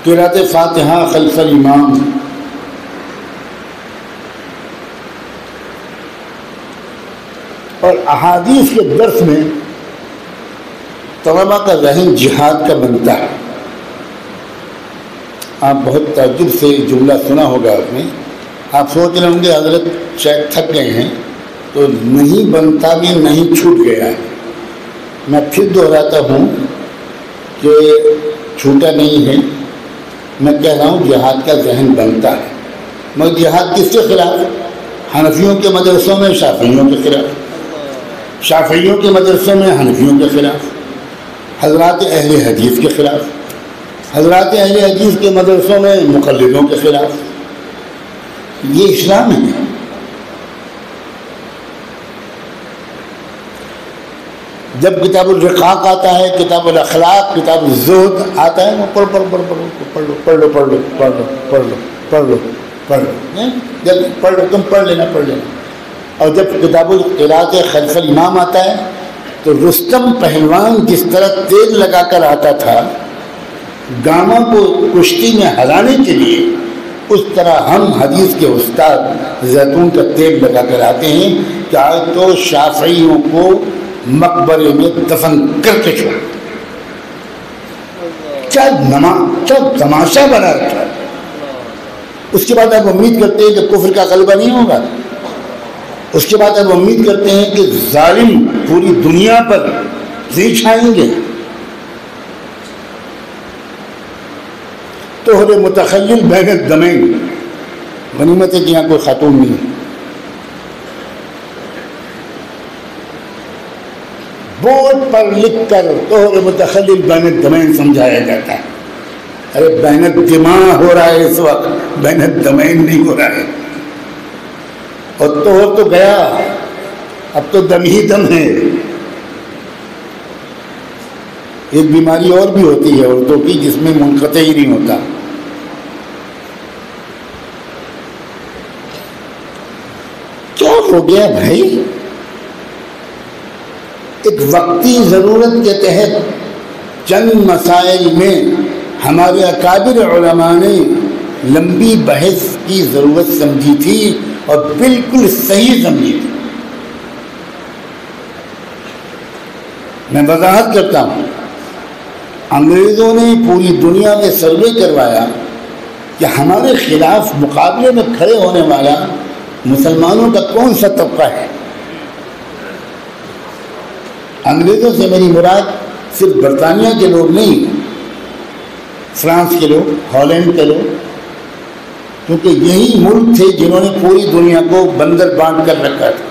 قرأت فاتحہ خلف الامام، اور احادیث کے درس میں طلباء کا ذہن جہاد کا بنتا ہے. آپ بہت تعجب سے جملہ سنا ہوگا آپ نے. آپ سوچ رہے ہوں گے حضرت شاید تھک گئے ہیں، تو نہیں بنتا بھی نہیں، چھوٹ گیا ہے. میں پھر دہراتا ہوں کہ چھوٹا نہیں ہے. میں کہہ رہا ہوں جہاد کا ذہن بنتا ہے، مگر جہاد کس کے خلاف؟ حنفیوں کے مدرسوں میں شافعیوں کے خلاف، شافعیوں کے مدرسوں میں حنفیوں کے خلاف، حضرات اہل حدیث کے خلاف، حضرات اہل حدیث کے مدرسوں میں مقلدوں کے خلاف. یہ اسلام ہے. جب کتاب الرقاق آتا ہے، کتاب الاخلاق، کتاب الزہد آتا ہے، وہ پڑھ لو، تم پڑھ لینا. اور جب کتاب القراءت خلف الامام آتا ہے تو رستم پہلوان جس طرح تیل لگا کر آتا تھا گاموں کو کشتی میں ہرانے کے لیے، اس طرح ہم حدیث کے استاد زیتون کا تیل لگا کر آتے ہیں کہ آج تو شافعیوں کو مقبرے میں دفن کر کے چھوڑ. کیا تماشا بنا رکھا. اس کے بعد آپ امید کرتے ہیں کہ کفر کا غلبہ نہیں ہوگا. اس کے بعد آپ امید کرتے ہیں کہ ظالم پوری دنیا پر نہیں چھائیں گے. توہر متخلل بین الدمین. غنیمت ہے کہ یہاں کوئی خاتون نہیں ہے. بورڈ پر لکھ کر توہر متخلل بین الدمین سمجھایا جاتا ہے. ارے بین الدماء ہو رہا ہے اس وقت، بین الدمین نہیں ہو رہا ہے. اور توہر تو گیا، اب تو دم ہی دم ہے. ایک بیماری اور بھی ہوتی ہے عورتوں کی جس میں منقطع ہی نہیں ہوتا. کیا ہو گیا بھائی؟ ایک وقتی ضرورت کے تحت چند مسائل میں ہمارے اکابر علماء نے لمبی بحث کی ضرورت سمجھی تھی اور بالکل صحیح سمجھی تھی. میں وضاحت کرتا ہوں. انگریزوں نے پوری دنیا میں سروے کروایا کہ ہمارے خلاف مقابلے میں کھڑے ہونے والا مسلمانوں کا کون سا طبقہ ہے. انگریزوں سے میری مراد صرف برطانیہ کے لوگ نہیں، فرانس کے لوگ، ہالینڈ کے لوگ، کیونکہ یہی ملک تھے جنہوں نے پوری دنیا کو بندر بانٹ کر رکھا تھا.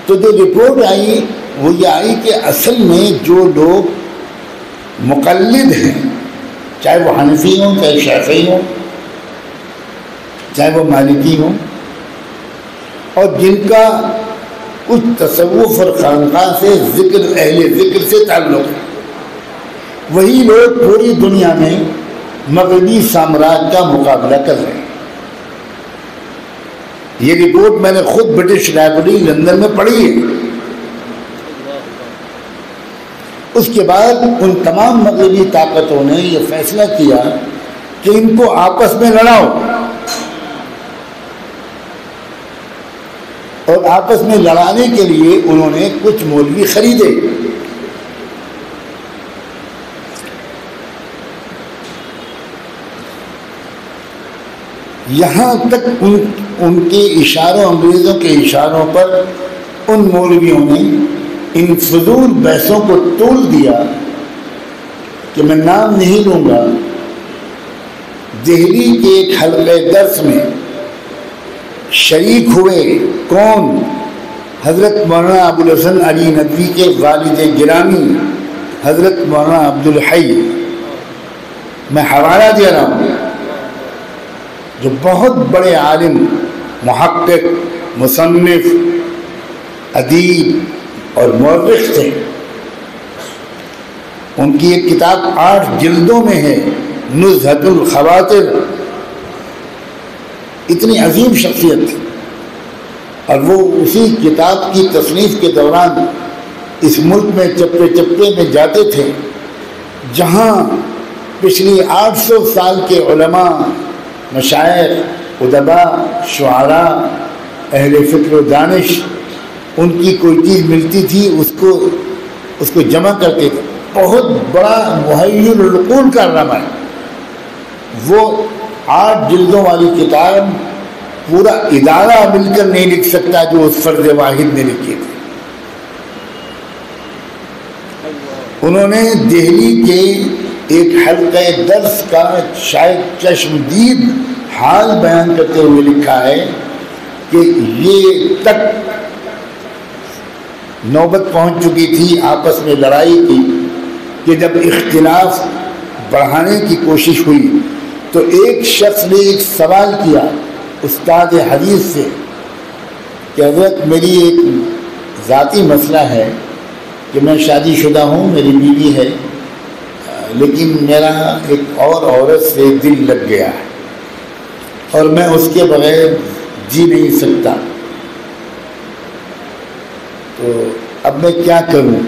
تو جو رپورٹ آئی وہ یہ آئی کہ اصل میں جو لوگ مقلد ہیں، چاہے وہ حنفی ہوں، چاہے شافعی ہوں، چاہے وہ مالکی ہوں، اور جن کا کچھ تصوف اور خانقاہ سے ذکر، اہل ذکر سے تعلق ہے، وہی لوگ پوری دنیا میں مغربی سامراج کا مقابلہ کر رہے ہیں. یہ رپورٹ میں نے خود برٹش لائبریری لندن میں پڑھی ہے. اس کے بعد ان تمام مغربی طاقتوں نے یہ فیصلہ کیا کہ ان کو آپس میں لڑاؤ، اور آپس میں لڑانے کے لیے انہوں نے کچھ مولوی خریدے. یہاں تک ان کے اشاروں، انگریزوں کے اشاروں پر ان مولویوں نے ان فضول بحثوں کو تول دیا کہ میں نام نہیں لوں گا. دہلی کے ایک حلقہ درس میں شریک ہوئے کون؟ حضرت مولانا ابوالحسن علی ندوی کے والد گرامی حضرت مولانا عبدالحی میں حوالہ دے رہا ہوں، جو بہت بڑے عالم، محقق، مصنف، ادیب اور مورخ تھے. ان کی ایک کتاب 8 جلدوں میں ہے، نزہۃ الخواطر. اتنی عظیم شخصیت تھی، اور وہ اسی کتاب کی تصنیف کے دوران اس ملک میں چپے چپے میں جاتے تھے جہاں پچھلی 800 سال کے علماء، مشائخ، ادباء، شعراء، اہل فکر و دانش، ان کی کوئی چیز ملتی تھی اس کو جمع کرتے تھے. بہت بڑا محیر العقول کارنامہ ہے. وہ 8 جلدوں والی کتاب پورا ادارہ مل کر نہیں لکھ سکتا جو اس فرد واحد نے لکھی تھی. انہوں نے دہلی کے ایک حلقہ درس کا شاید چشمدید حال بیان کرتے ہوئے لکھا ہے کہ یہ تک نوبت پہنچ چکی تھی آپس میں لڑائی کی کہ جب اختلاف بڑھانے کی کوشش ہوئی تو ایک شخص نے ایک سوال کیا استاد حدیث سے کہ حضرت میری ایک ذاتی مسئلہ ہے کہ میں شادی شدہ ہوں، میری بیوی ہے، لیکن میرا ایک اور عورت سے دل لگ گیا ہے اور میں اس کے بغیر جی نہیں سکتا، تو اب میں کیا کروں؟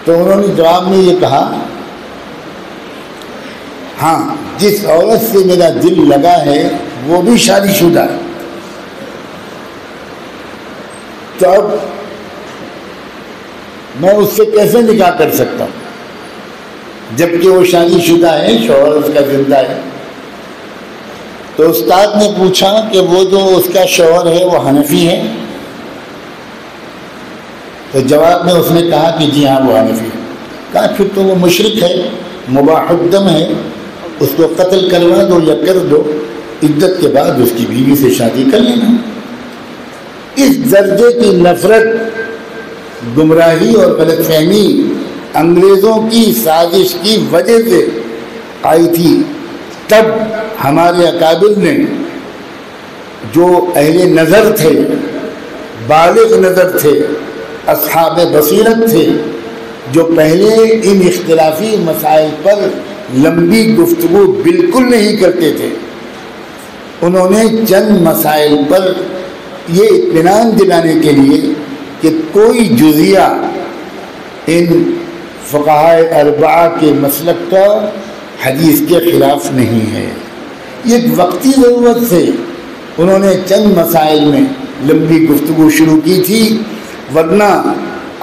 تو انہوں نے جواب میں یہ کہا، ہاں جس عورت سے میرا دل لگا ہے وہ بھی شادی شدہ ہے، تو اب میں اس سے کیسے نکاح کر سکتا ہوں جبکہ وہ شادی شدہ ہے، شوہر اس کا زندہ ہے؟ تو استاد نے پوچھا کہ وہ جو اس کا شوہر ہے وہ حنفی ہے؟ تو جواب میں اس نے کہا کہ جی ہاں وہ حنفی ہے. کہا پھر تو وہ مشرک ہے، مباح الدم ہے، اس کو قتل کروا دو یا کر دو، عدت کے بعد اس کی بیوی سے شادی کر لینا. اس درجے کی نفرت، گمراہی اور غلط فہمی انگریزوں کی سازش کی وجہ سے آئی تھی. تب ہمارے اکابر نے جو اہل نظر تھے، بالغ نظر تھے، اصحاب بصیرت تھے، جو پہلے ان اختلافی مسائل پر لمبی گفتگو بالکل نہیں کرتے تھے، انہوں نے چند مسائل پر یہ اطمینان دلانے کے لیے کہ کوئی جزیہ ان فقہاء اربعہ کے مسلک کا حدیث کے خلاف نہیں ہے، یہ ایک وقتی ضرورت سے انہوں نے چند مسائل میں لمبی گفتگو شروع کی تھی. ورنہ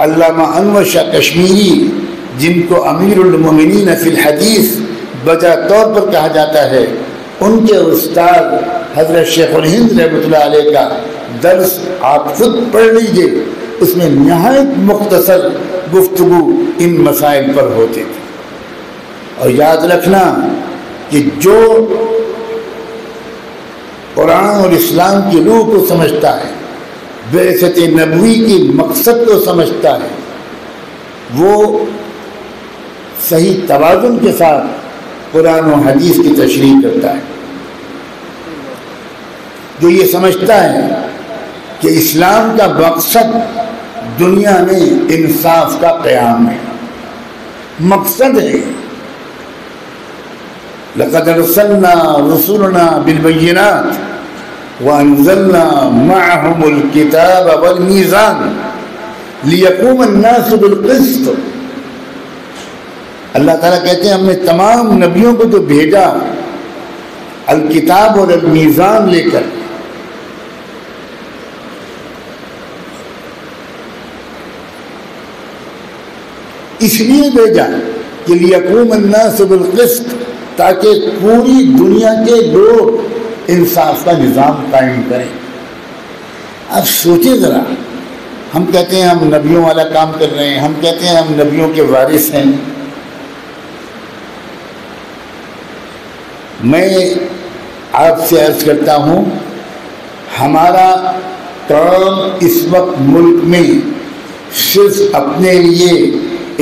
علامہ انور شاہ کشمیری، جن کو امیر المومنین فی الحدیث بجا طور پر کہا جاتا ہے، ان کے استاد حضرت شیخ الہند رحمۃ اللہ علیہ کا درس آپ خود پڑھ لیجئے، اس میں نہایت مختصر گفتگو ان مسائل پر ہوتی تھی. اور یاد رکھنا کہ جو قرآن اور اسلام کی روح کو سمجھتا ہے، بعثت نبوی کی مقصد کو سمجھتا ہے، وہ صحیح توازن کے ساتھ قرآن و حدیث کی تشریح کرتا ہے. جو یہ سمجھتا ہے کہ اسلام کا مقصد دنیا میں انصاف کا قیام ہے، مقصد ہے لقد ارسلنا رسولنا بالبینات وانزلنا معهم الكتاب والميزان ليقوم الناس بالقسط. اللہ تعالیٰ کہتے ہیں ہم نے تمام نبیوں کو تو بھیجا الکتاب اور المیزان لے کر. اس لیے بھیجا کہ لیقوم الناس بالقسط، تاکہ پوری دنیا کے لوگ انصاف کا نظام قائم کریں. اب سوچیں ذرا، ہم کہتے ہیں ہم نبیوں والا کام کر رہے ہیں، ہم کہتے ہیں ہم نبیوں کے وارث ہیں. میں آپ سے عرض کرتا ہوں، ہمارا کام اس وقت ملک میں صرف اپنے لیے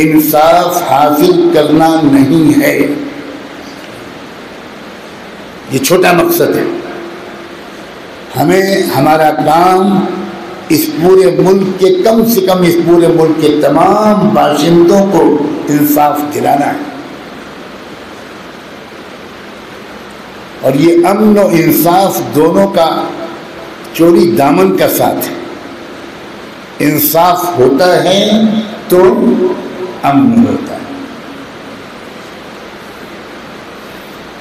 انصاف حاصل کرنا نہیں ہے، یہ چھوٹا مقصد ہے۔ ہمیں ہمارا کام اس پورے ملک کے کم سے کم اس پورے ملک کے تمام باشندوں کو انصاف دلانا ہے، اور یہ امن و انصاف دونوں کا چوری دامن کا ساتھ ہے۔ انصاف ہوتا ہے تو امن ہوتا ہے،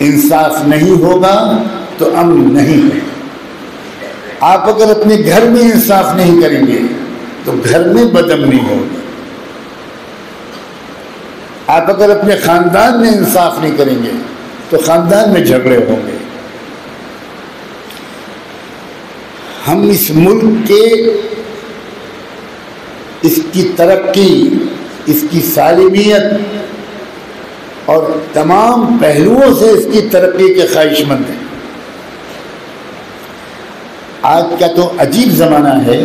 انصاف نہیں ہوگا تو امن نہیں ہے۔ آپ اگر اپنے گھر میں انصاف نہیں کریں گے تو گھر میں بدامنی ہوگی، آپ اگر اپنے خاندان میں انصاف نہیں کریں گے تو خاندان میں جھگڑے ہوں گے۔ ہم اس ملک کے اس کی ترقی، اس کی سالمیت اور تمام پہلوؤں سے اس کی ترقی کے خواہش مند ہیں۔ آج کا تو عجیب زمانہ ہے،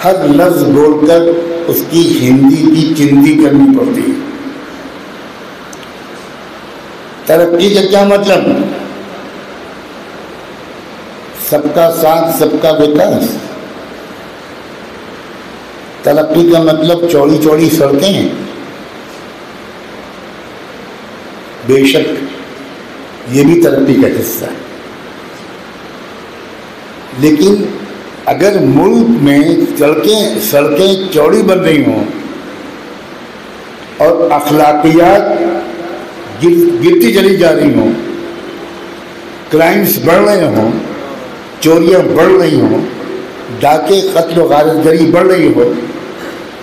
ہر لفظ بول کر اس کی ہندی کی چندی کرنی پڑتی ہے۔ ترقی کا کیا مطلب؟ سب کا ساتھ، سب کا وکاس۔ ترقی کا مطلب چوڑی چوڑی سڑکیں؟ بے شک یہ بھی ترقی کا حصہ ہے، لیکن اگر ملک میں سڑکیں چوڑی بن رہی ہوں اور اخلاقیات گرتی چلی جا رہی ہوں، کرائمز بڑھ رہے ہوں، چوریاں بڑھ رہی ہوں، ڈاکے، قتل و غارت گری بڑھ رہی ہو،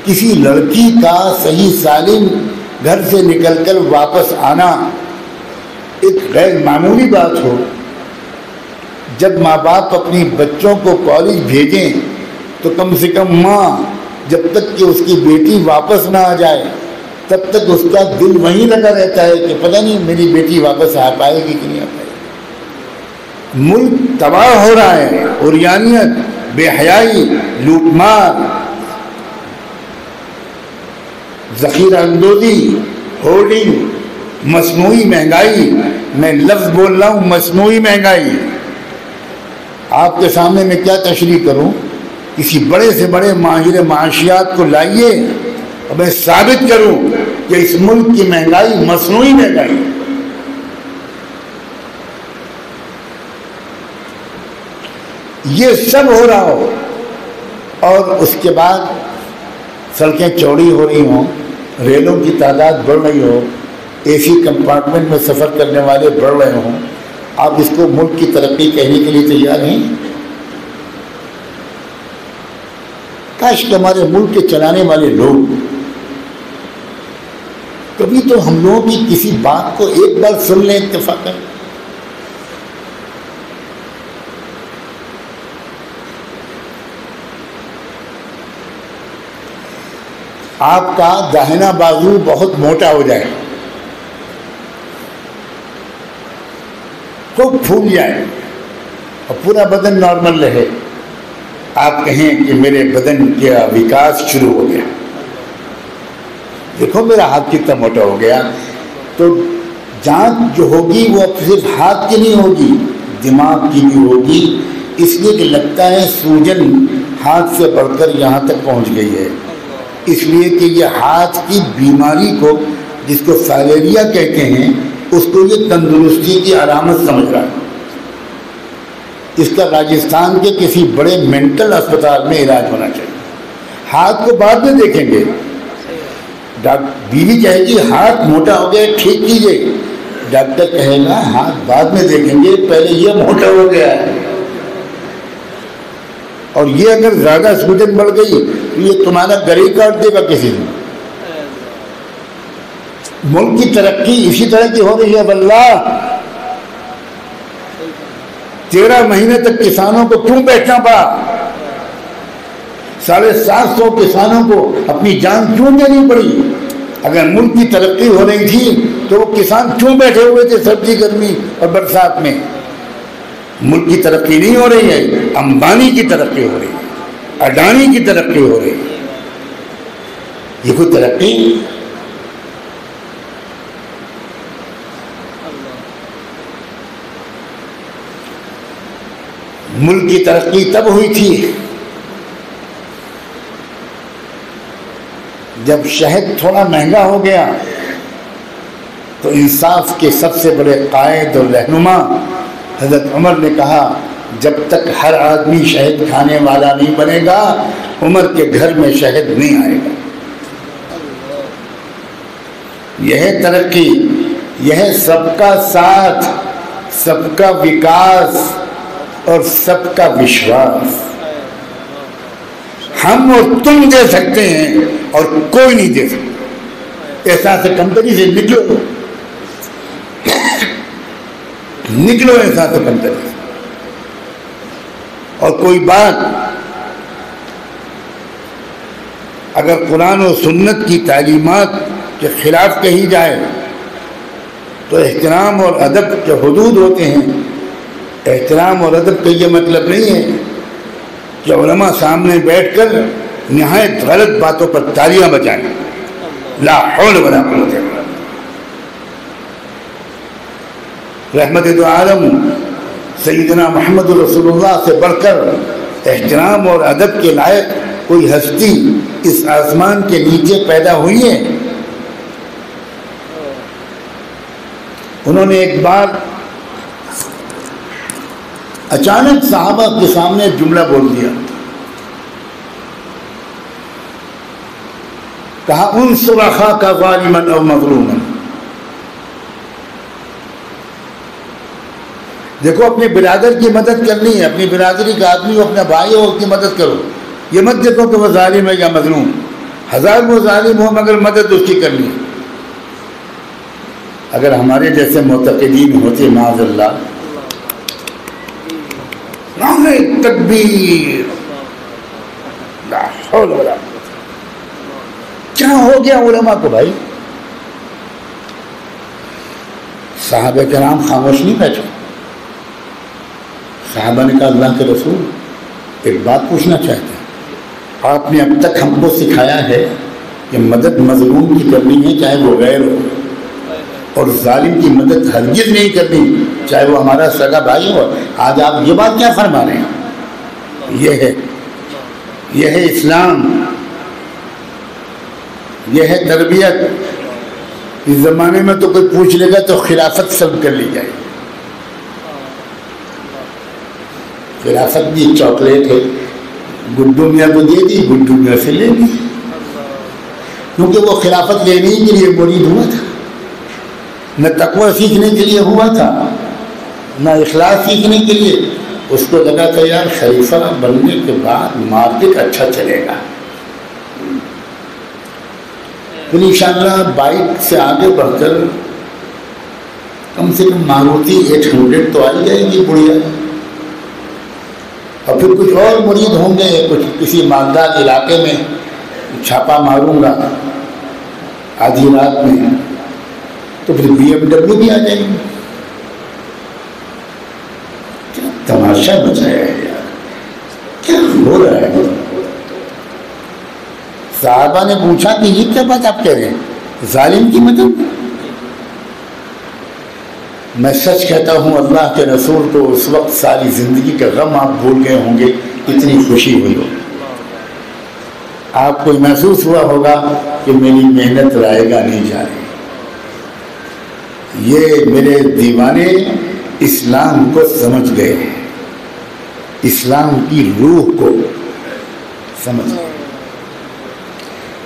کسی لڑکی کا صحیح سالم گھر سے نکل کر واپس آنا ایک غیر معمولی بات ہو، جب ماں باپ اپنی بچوں کو کالج بھیجیں تو کم سے کم ماں جب تک کہ اس کی بیٹی واپس نہ آ جائے تب تک اس کا دل وہیں لگا رہتا ہے کہ پتہ نہیں میری بیٹی واپس آ پائے گی کہ نہیں آ پائے گی۔ ملک تباہ ہو رہا ہے، عریانیت، بے حیائی، لوٹ مار، ذخیرہ اندوزی، ہورڈنگ، مصنوعی مہنگائی۔ میں لفظ بول رہا ہوں، مصنوعی مہنگائی۔ آپ کے سامنے میں کیا تشریح کروں؟ کسی بڑے سے بڑے ماہر معاشیات کو لائیے اور میں ثابت کروں کہ اس ملک کی مہنگائی مصنوعی مہنگائی۔ یہ سب ہو رہا ہو اور اس کے بعد سڑکیں چوڑی ہو رہی ہوں، ریلوں کی تعداد بڑھ رہی ہو، اے سی کمپارٹمنٹ میں سفر کرنے والے بڑھ رہے ہوں، آپ اس کو ملک کی ترقی کہنے کے لیے تیار ہیں؟ کاش کہ ہمارے ملک کے چلانے والے لوگ کبھی تو ہم لوگوں کی کسی بات کو ایک بار سن لیں اتفاقاً۔ آپ کا داہنا بازو بہت موٹا ہو جائے، خوب پھول جائے اور پورا بدن نارمل رہے، آپ کہیں کہ میرے بدن کا وکاس شروع ہو گیا، دیکھو میرا ہاتھ کتنا موٹا ہو گیا، تو جانچ جو ہوگی وہ اب صرف ہاتھ کی نہیں ہوگی، دماغ کی بھی ہوگی، اس لیے کہ لگتا ہے سوجن ہاتھ سے بڑھ کر یہاں تک پہنچ گئی ہے، اس لیے کہ یہ ہاتھ کی بیماری کو، جس کو فائلیریا کہتے ہیں، اس کو یہ تندرستی کی علامت سمجھ رہا ہے۔ اس کا راجستھان کے کسی بڑے مینٹل اسپتال میں علاج ہونا چاہیے۔ ہاتھ کو بعد میں دیکھیں گے، بیوی کہے گی ہاتھ موٹا ہو گیا ٹھیک کیجیے، ڈاکٹر کہے گا ہاتھ بعد میں دیکھیں گے، پہلے یہ موٹا ہو گیا ہے، اور یہ اگر زیادہ سوجن بڑھ گئی تو یہ تمہارا گلے کاٹ دے گا کسی نے۔ ملک کی ترقی اسی طرح کی ہو رہی ہے۔ واللہ 13 مہینے تک کسانوں کو کیوں بیٹھنا پڑا؟ 750 کسانوں کو اپنی جان کیوں دینی پڑی؟ اگر ملک کی ترقی ہو رہی تھی تو وہ کسان کیوں بیٹھے ہوئے تھے سردی گرمی اور برسات میں؟ ملک کی ترقی نہیں ہو رہی ہے، امبانی کی ترقی ہو رہی ہے، اڈانی کی ترقی ہو رہی ہے۔ یہ کوئی ترقی؟ ملک کی ترقی تب ہوئی تھی جب شہد تھوڑا مہنگا ہو گیا تو انصاف کے سب سے بڑے قائد اور رہنما حضرت عمر نے کہا جب تک ہر آدمی شہد کھانے والا نہیں بنے گا عمر کے گھر میں شہد نہیں آئے گا۔ یہ ہے ترقی، یہ ہے سب کا ساتھ، سب کا وکاس اور سب کا وشواس۔ ہم اور تم دے سکتے ہیں اور کوئی نہیں دے سکتا۔ احساس کمتری سے نکلو، نکلو احساس کمتری سے۔ اور کوئی بات اگر قرآن و سنت کی تعلیمات کے خلاف کہی جائے تو احترام اور ادب کے حدود ہوتے ہیں۔ احترام اور ادب کا یہ مطلب نہیں ہے کہ علماء سامنے بیٹھ کر نہایت غلط باتوں پر تالیاں بجائیں۔ لا حول ولا قوت الا باللہ۔ رحمت دو عالم سیدنا محمد رسول اللہ سے بڑھ کر احترام اور ادب کے لائق کوئی ہستی اس آسمان کے نیچے پیدا ہوئی ہے؟ انہوں نے ایک بار اچانک صحابہ کے سامنے ایک جملہ بول دیا، کہا انصر اخاک ظالما او مظلوما۔ دیکھو اپنے برادر کی مدد کرنی ہے، اپنی برادری کا آدمی ہو، اپنا بھائی ہو، اس کی مدد کرو۔ یہ مت دیکھو کہ وہ ظالم ہے یا مظلوم، ہزار وہ ظالم ہو مگر مدد اس کی کرنی ہے۔ اگر ہمارے جیسے معتقدین ہوتے معاذ اللہ، تکبیر، لا حول ولا قوت۔ کیا ہو گیا علماء کو بھائی؟ صحابہ کرام خاموش نہیں بیٹھے۔ صحابہ نے کہا اللہ کے رسول ایک بات پوچھنا چاہتے ہیں، آپ نے اب تک ہم کو سکھایا ہے کہ مدد مظلوم کی کرنی ہے چاہے وہ غیر ہو، اور ظالم کی مدد ہرگز نہیں کرنی چاہے وہ ہمارا سگا بھائی ہو۔ آج آپ یہ بات کیا فرما رہے ہیں؟ یہ ہے اسلام، یہ ہے تربیت۔ اس زمانے میں تو کوئی پوچھ لے گا تو خلافت سلب کر لی جائے۔ خلافت بھی چاکلیٹ ہے، گڈو میاں کو دے دی، گڈو میاں سے لے لی، کیونکہ وہ خلافت لینے کے لیے مرید ہوا تھا، نہ تقوی سیکھنے کے لیے ہوا تھا، نہ اخلاص سیکھنے کے لیے۔ اس کو لگا تھا یار خلیفہ بننے کے بعد مارکیٹ اچھا چلے گا، پھر انشاءاللہ بائک سے آگے بڑھ کر کم سے کم ماروتی 800 تو آئی جائے گی بڑھیا، اور پھر کچھ اور مرید ہوں گے، کچھ کسی مالدار علاقے میں چھاپا ماروں گا آدھی رات میں تو پھر BMW بھی آ جائے گی۔ کیا تماشا بچایا ہے یار، کیا ہو رہا ہے؟ صحابہ نے پوچھا کہ یہ کیا بات آپ کہہ رہے ہیں، ظالم کی مدد؟ میں سچ کہتا ہوں اللہ کے رسول کو اس وقت ساری زندگی کا غم آپ بھول گئے ہوں گے، اتنی خوشی ہوئی ہوگی۔ آپ کو محسوس ہوا ہوگا کہ میری محنت رائے گا نہیں جا رہی۔ یہ میرے دیوانے اسلام کو سمجھ گئے، اسلام کی روح کو سمجھ گئے۔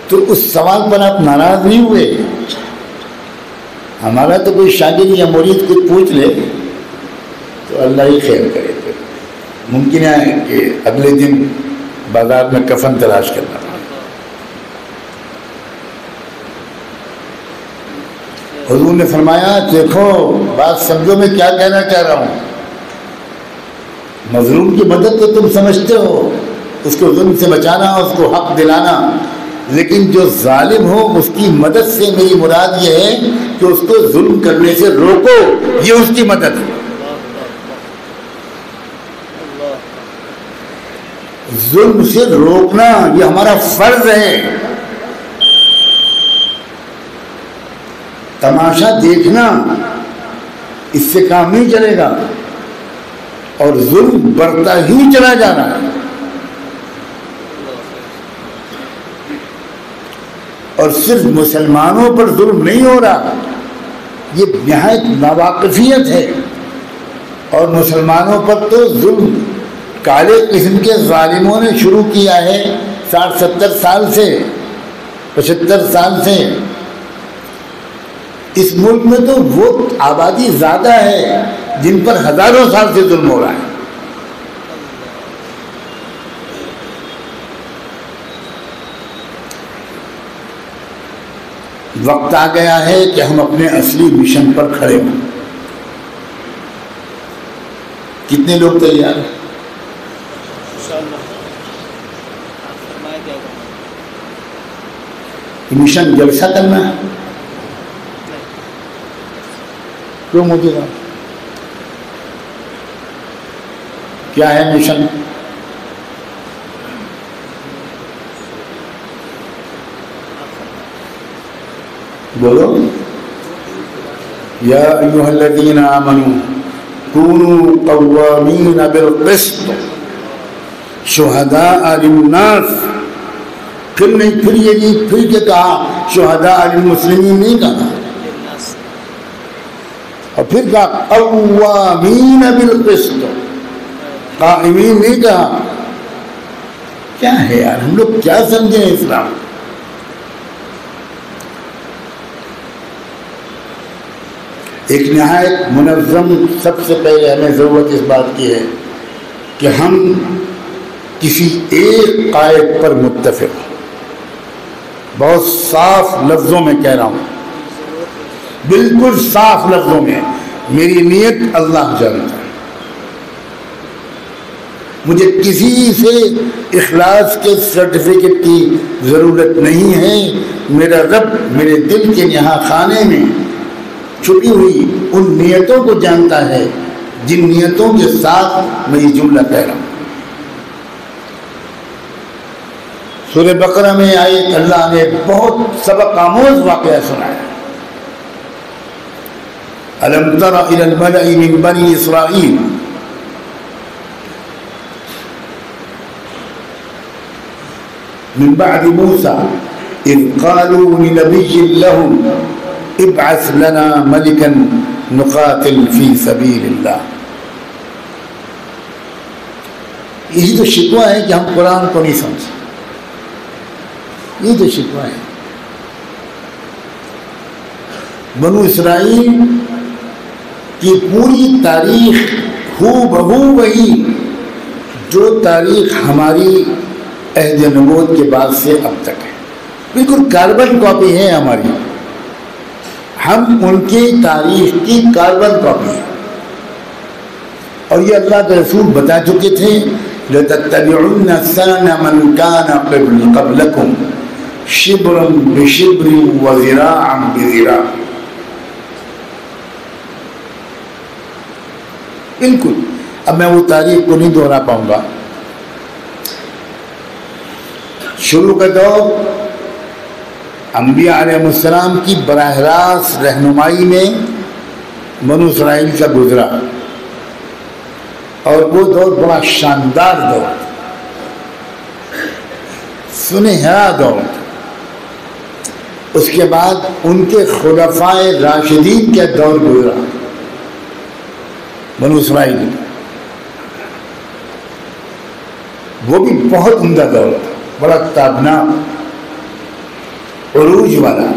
تو اس سوال پر آپ ناراض نہیں ہوئے؟ ہمارا تو کوئی شاگرد یا مرید کچھ پوچھ لے تو اللہ ہی خیر کرے، ممکن ہے کہ اگلے دن بازار میں کفن تلاش کرنا۔ حضور نے فرمایا دیکھو بات سمجھو میں کیا کہنا چاہ رہا ہوں، مظلوم کی مدد تو تم سمجھتے ہو، اس کو ظلم سے بچانا، اس کو حق دلانا، لیکن جو ظالم ہو اس کی مدد سے میری مراد یہ ہے کہ اس کو ظلم کرنے سے روکو، یہ اس کی مدد ہے۔ ظلم سے روکنا یہ ہمارا فرض ہے. تماشا دیکھنا اس سے کام نہیں چلے گا اور ظلم بڑھتا ہی چلا جا رہا ہے. اور صرف مسلمانوں پر ظلم نہیں ہو رہا, یہ نہایت ناواقفیت ہے. اور مسلمانوں پر تو ظلم کالے قسم کے ظالموں نے شروع کیا ہے 60-70 سال سے, 75 سال سے. اس ملک میں تو وہ آبادی زیادہ ہے جن پر ہزاروں سال سے ظلم ہو رہا ہے. وقت آ گیا ہے کہ ہم اپنے اصلی مشن پر کھڑے ہوں. کتنے لوگ تیار ہیں؟ مشن جلسہ کرنا ہے کیوں مجھے کیا ہے مشن؟ بولو. یا ایھا الذین آمنوا کونوا قوامین بالقسط شہداء للناس. پھر نہیں, پھر یہ نہیں, پھر کے کہا شہداء للمسلمین نہیں کہا, اور پھر کہا قوامین بالقسط, قائمین نہیں کہا. کیا ہے یار, ہم لوگ کیا سمجھیں اسلام؟ ایک نہایت منظم, سب سے پہلے ہمیں ضرورت اس بات کی ہے کہ ہم کسی ایک قائد پر متفق ہوں. بہت صاف لفظوں میں کہہ رہا ہوں, بالکل صاف لفظوں میں. میری نیت اللہ جانتا ہے. مجھے کسی سے اخلاص کے سرٹیفکیٹ کی ضرورت نہیں ہے. میرا رب میرے دل کے یہاں خانے میں چھپی ہوئی ان نیتوں کو جانتا ہے جن نیتوں کے ساتھ میں یہ جملہ کہہ رہا ہوں. سورہ بقرہ میں آئے اللہ نے بہت سبق آموز واقعہ سنایا. الم تر الی الملأ من بنی اسرائیل من بعد موسى اذ قالوا لنبي لهم ابعث لنا ملكا نقاتل فی سبیل اللہ. یہی تو شکوہ ہے کہ ہم قرآن کو نہیں سمجھے. یہ تو شکوہ ہے. بنو اسرائیل کی پوری تاریخ ہو بہو وہی جو تاریخ ہماری عہد نبوت کے بعد سے اب تک ہے, بالکل کاربن کاپی ہے ہماری. ہم ان کی تاریخ کی کاربن کاپی ہیں. اور یہ اللہ کے رسول بتا چکے تھے لَتَتَّبِعُنَّ سَنَنَ مَنْ كَانَ قَبْلَكُمْ شِبْرًا بِشِبْرٍ وَذِرَاعًا بِذِرَاعٍ. بالکل. اب میں وہ تاریخ کو نہیں دہرا پاؤں گا. شروع کا دور انبیاء علیہ السلام کی براہ راست رہنمائی میں بنو اسرائیل کا گزرا, اور وہ دور بڑا شاندار دور, سنہرا دور. اس کے بعد ان کے خلفائے راشدین کا دور گزرا بنو اسرائیل. وہ بھی بہت عمدہ دور تھا, بڑا تابناک, عروج والا,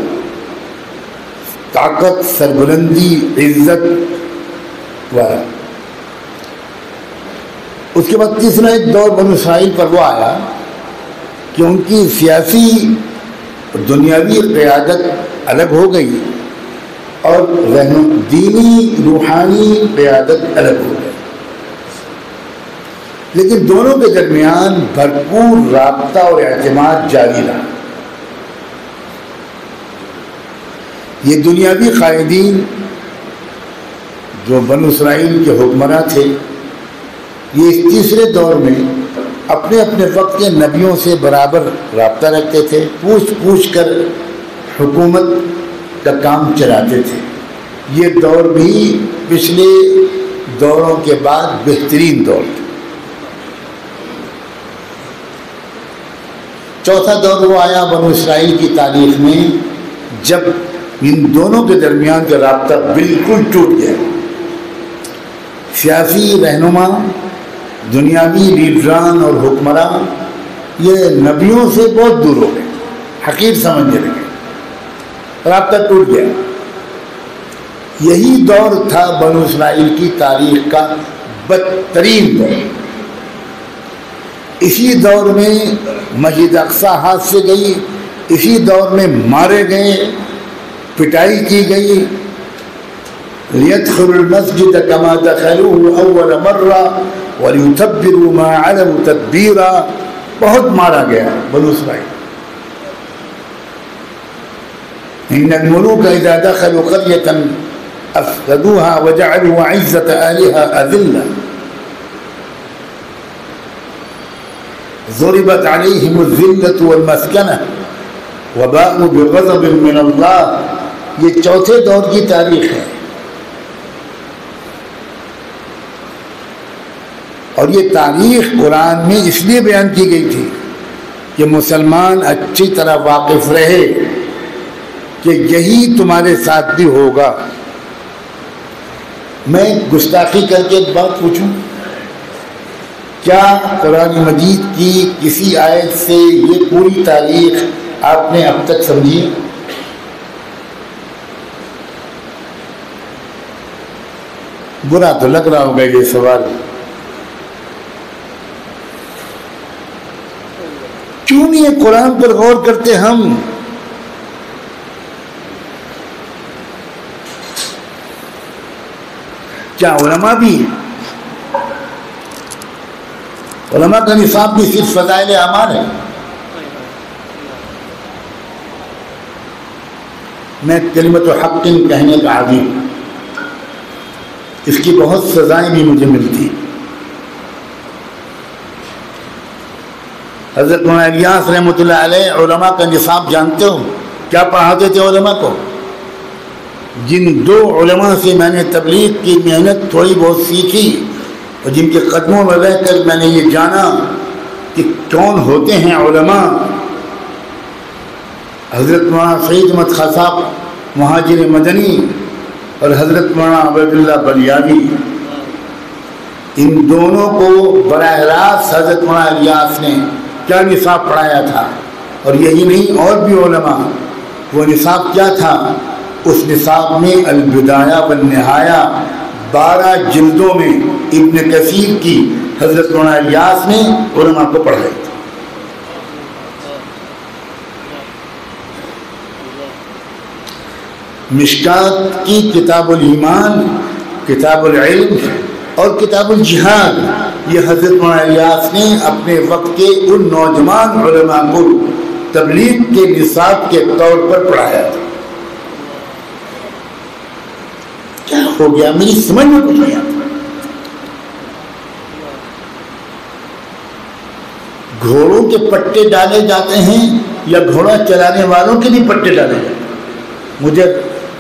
طاقت, سربلندی, عزت والا. اس کے بعد تیسرا ایک دور بنو اسرائیل پر وہ آیا کہ ان کی سیاسی دنیاوی قیادت الگ ہو گئی اور دینی روحانی قیادت الگ ہو گئی. لیکن دونوں کے درمیان بھرپور رابطہ اور اعتماد جاری رہا. یہ دنیاوی قائدین جو بنو اسرائیل کے حکمراں تھے, یہ اس تیسرے دور میں اپنے اپنے وقت کے نبیوں سے برابر رابطہ رکھتے تھے، پوچھ پوچھ کر حکومت کا کام چلاتے تھے۔ یہ دور بھی پچھلے دوروں کے بعد بہترین دور تھا۔ چوتھا دور وہ آیا بنو اسرائیل کی تاریخ میں جب ان دونوں کے درمیان کا رابطہ بالکل ٹوٹ گیا۔ سیاسی رہنما، دنیاوی لیڈران اور حکمران یہ نبیوں سے بہت دور ہو گئے، حقیر سمجھنے لگے، رابطہ ٹوٹ گیا۔ یہی دور تھا بنو اسرائیل کی تاریخ کا بدترین دور۔ اسی دور میں مسجد اقصی ہاتھ سے گئی، اسی دور میں مارے گئے، پٹائی کی گئی۔ لِيَدْخُلُوا الْمَسْجِدَ كَمَا دَخَلُوهُ أَوَّلَ مَرَّةٍ وَلِيُتَبِّرُوا مَا عَلَوْا تَتْبِيرًا۔ بہت مارا گیا بنو اسرائیل۔ إِنَّ الْمُلُوكَ إِذَا دَخَلُوا قَرْيَةً أَفْسَدُوهَا وَجَعَلُوا عِزَّةَ أَهْلِهَا أَذِلَّةً ضُرِبَتْ عَلَيْهِمُ الذِّلَّةُ وَالْمَسْكَنَةُ وَبَاءُوا بِغَضَبٍ مِّنَ اللَّهِ۔ یہ چوتھے دور کی تاریخ ہے، اور یہ تاریخ قرآن میں اس لیے بیان کی گئی تھی کہ مسلمان اچھی طرح واقف رہے کہ یہی تمہارے ساتھ بھی ہوگا۔ میں گستاخی کر کے ایک بات پوچھوں، کیا قرآن مجید کی کسی آیت سے یہ پوری تاریخ آپ نے اب تک سمجھی؟ برا تو لگ رہا ہوگا یہ سوال۔ کیوں نہیں یہ قرآن پر غور کرتے ہم؟ کیا علماء بھی، علماء کا نصاب بھی صرف فضائل اعمال ہے؟ میں کلمت حق کہنے کا عادی ہوں، اس کی بہت سزائیں بھی مجھے ملتی۔ حضرت مولانا الیاس رحمۃ اللہ علیہ علماء کا نصاب جانتے ہو کیا پڑھاتے تھے علماء کو؟ جن دو علماء سے میں نے تبلیغ کی محنت تھوڑی بہت سیکھی اور جن کے قدموں میں رہ کر میں نے یہ جانا کہ کون ہوتے ہیں علماء، حضرت مولانا سعید احمد خان صاحب مہاجر مدنی اور حضرت مولانا عبید اللہ بلیاوی، ان دونوں کو براہ راست حضرت مولانا الیاس نے کیا نصاب پڑھایا تھا، اور یہی نہیں اور بھی علماء۔ وہ نصاب کیا تھا؟ اس نصاب میں البدایہ والنہایہ 12 جلدوں میں ابن کثیر کی حضرت مولانا الیاس نے علماء کو پڑھائی تھی۔ مشکات کی کتاب الایمان، کتاب العلم اور کتاب الجہاد، یہ حضرت مولانا الیاس نے اپنے وقت کے ان نوجوان علماء کو تبلیغ کے نصاب کے طور پر پڑھایا تھا۔ کیا ہو گیا؟ میری سمجھ میں کچھ نہیں آتا۔ گھوڑوں کے پٹے ڈالے جاتے ہیں یا گھوڑا چلانے والوں کے بھی پٹے ڈالے جاتے ہیں؟ مجھے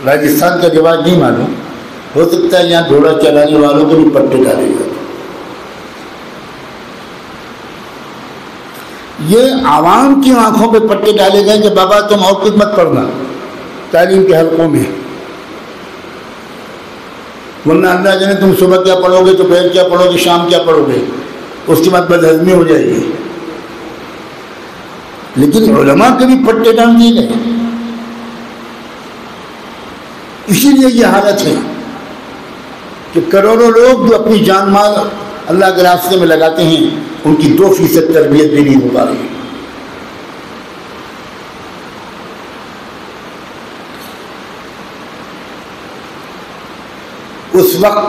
راجستھان کا رواج نہیں معلوم، ہو سکتا ہے یہاں گھوڑا چلانے والوں کے بھی پٹے ڈالے جاتے ہیں۔ یہ عوام کی آنکھوں پہ پٹے ڈالے گئے کہ بابا تم اور کچھ مت پڑھنا تعلیم کے حلقوں میں، ورنہ اللہ جانے تم صبح کیا پڑھو گے، دوپہر کیا پڑھو گے، شام کیا پڑھو گے، اس کے بعد بدہضمی ہو جائے گی۔ لیکن علماء کے بھی پٹے ڈال دیے گئے، اسی لیے یہ حالت ہے کہ کروڑوں لوگ جو اپنی جان مال اللہ کے راستے میں لگاتے ہیں ان کی 2% تربیت بھی نہیں ہو پا رہی۔ اس وقت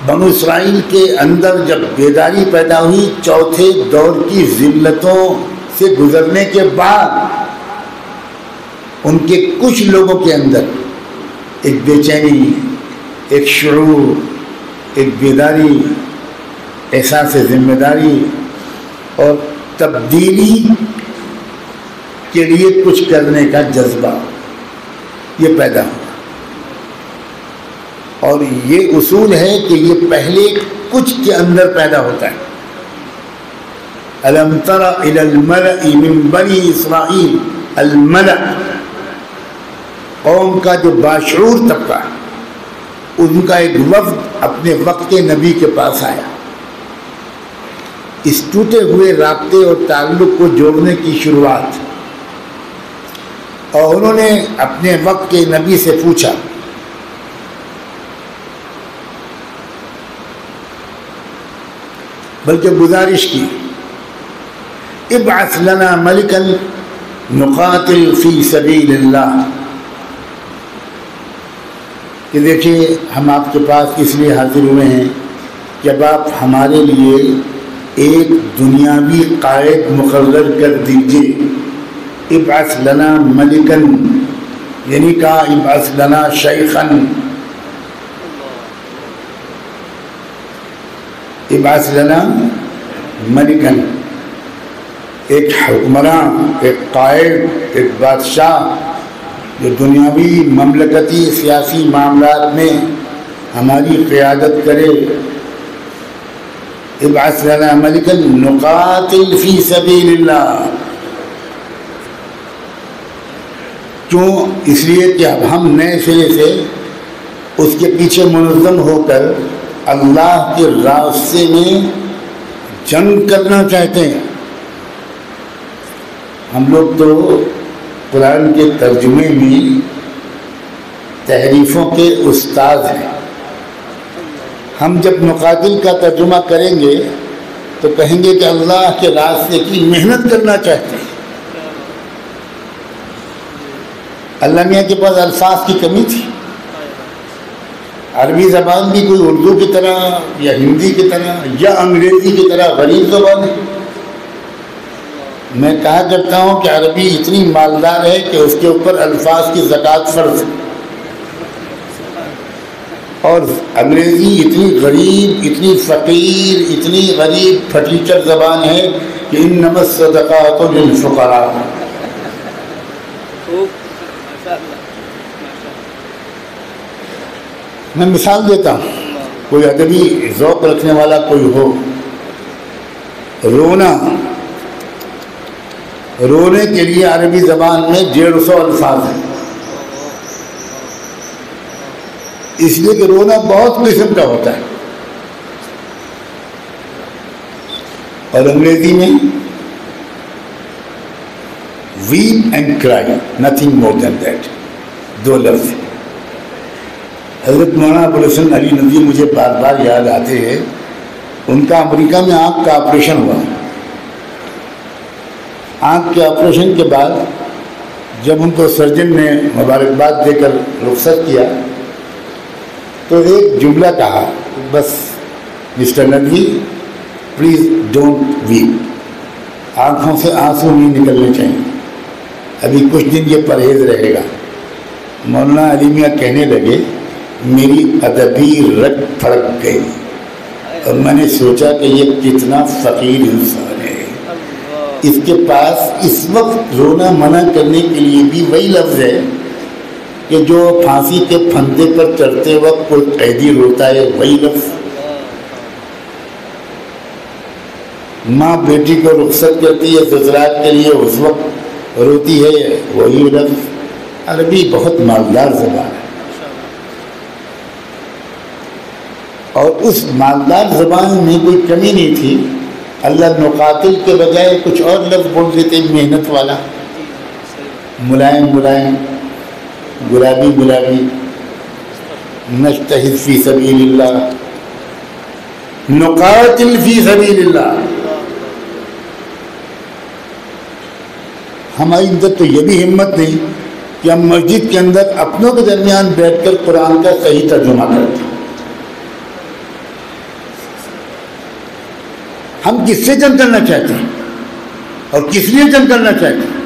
بنو اسرائیل کے اندر جب بیداری پیدا ہوئی، چوتھے دور کی ذلتوں سے گزرنے کے بعد ان کے کچھ لوگوں کے اندر ایک بے چینی، ایک شعور، ایک بیداری، احساس ذمہ داری اور تبدیلی کے لیے کچھ کرنے کا جذبہ یہ پیدا ہو، اور یہ اصول ہے کہ یہ پہلے کچھ کے اندر پیدا ہوتا ہے. الم تر الی الملأ من بنی اسرائیل، الملأ قوم کا جو باشعور طبقہ ہے، ان کا ایک وفد اپنے وقت کے نبی کے پاس آیا، اس ٹوٹے ہوئے رابطے اور تعلق کو جوڑنے کی شروعات. اور انہوں نے اپنے وقت کے نبی سے پوچھا، بلکہ گزارش کی، ابعث لنا ملکا نقاتل فی سبیل اللہ، کہ دیکھیے ہم آپ کے پاس اس لیے حاضر ہوئے ہیں کہ اب آپ ہمارے لیے ایک دنیاوی قائد مقرر کر دیجیے. ابعث لنا ملکا، یعنی کہا ابعث لنا شیخا، ابعث لنا ملکا، ایک حکمراں، ایک قائد، ایک بادشاہ جو دنیاوی مملکتی سیاسی معاملات میں ہماری قیادت کرے. ابعث لنا ملکا نقاتل فی سبیل اللہ. کیوں؟ اس لیے کہ اب ہم نئے سرے سے اس کے پیچھے منظم ہو کر اللہ کے راستے میں جنگ کرنا چاہتے ہیں. ہم لوگ تو قرآن کے ترجمے میں تحریفوں کے استاد ہیں. ہم جب نقاتل کا ترجمہ کریں گے تو کہیں گے کہ اللہ کے راستے کی محنت کرنا چاہتے ہیں. اللہ میاں کے پاس الفاظ کی کمی تھی. عربی زبان بھی کوئی اردو کی طرح یا ہندی کی طرح یا انگریزی کی طرح غریب زبان ہے. میں کہا کرتا ہوں کہ عربی اتنی مالدار ہے کہ اس کے اوپر الفاظ کی زکوٰۃ فرض ہے، اور انگریزی اتنی غریب، اتنی فقیر، اتنی غریب پھٹیچر زبان ہے کہ انما الصدقات للفقراء. میں مثال دیتا ہوں، کوئی ادبی ذوق رکھنے والا کوئی ہو، رونے کے لیے عربی زبان میں 150 الفاظ ہیں، اس لیے کہ رونا بہت قسم کا ہوتا ہے. اور انگریزی میں weep and cry, nothing more than that، 2 لفظ ہیں. حضرت مولانا ابوالحسن علی ندوی مجھے بار بار یاد آتے ہیں. ان کا امریکہ میں آنکھ کا آپریشن ہوا. آنکھ کے آپریشن کے بعد جب ان کو سرجن نے مبارکباد دے کر رخصت کیا تو ایک جملہ کہا، بس mister Nadvi please don't weep, آنکھوں سے آنسو نہیں نکلنے چاہیے، ابھی کچھ دن یہ پرہیز رہے گا. مولانا علی میاں کہنے لگے، میری ادبی رگ پھڑک گئی اور میں نے سوچا کہ یہ کتنا فقیر انسان ہے. اس کے پاس اس وقت رونا منع کرنے کے لیے بھی وہی لفظ ہے کہ جو پھانسی کے پھندے پر چڑھتے وقت کوئی قیدی روتا ہے، وہی لفظ. ماں بیٹی کو رخصت کرتی ہے سسرال کے لیے، اس وقت روتی ہے، وہی لفظ. عربی بہت مالدار زبان ہے، اور اس مالدار زبان میں کوئی کمی نہیں تھی. اللہ نقاتل کے بجائے کچھ اور لفظ بول دیتے، محنت والا، ملائم ملائم، گلابی گلابی. نجتہد فی سبیل اللہ، نقاتل فی سبیل اللہ. ہماری اندر تو یہ بھی ہمت نہیں کہ ہم مسجد کے اندر اپنوں کے درمیان بیٹھ کر قرآن کا صحیح ترجمہ کرتے ہیں. ہم کس سے جنگ کرنا چاہتے ہیں اور کس لیے جنگ کرنا چاہتے ہیں؟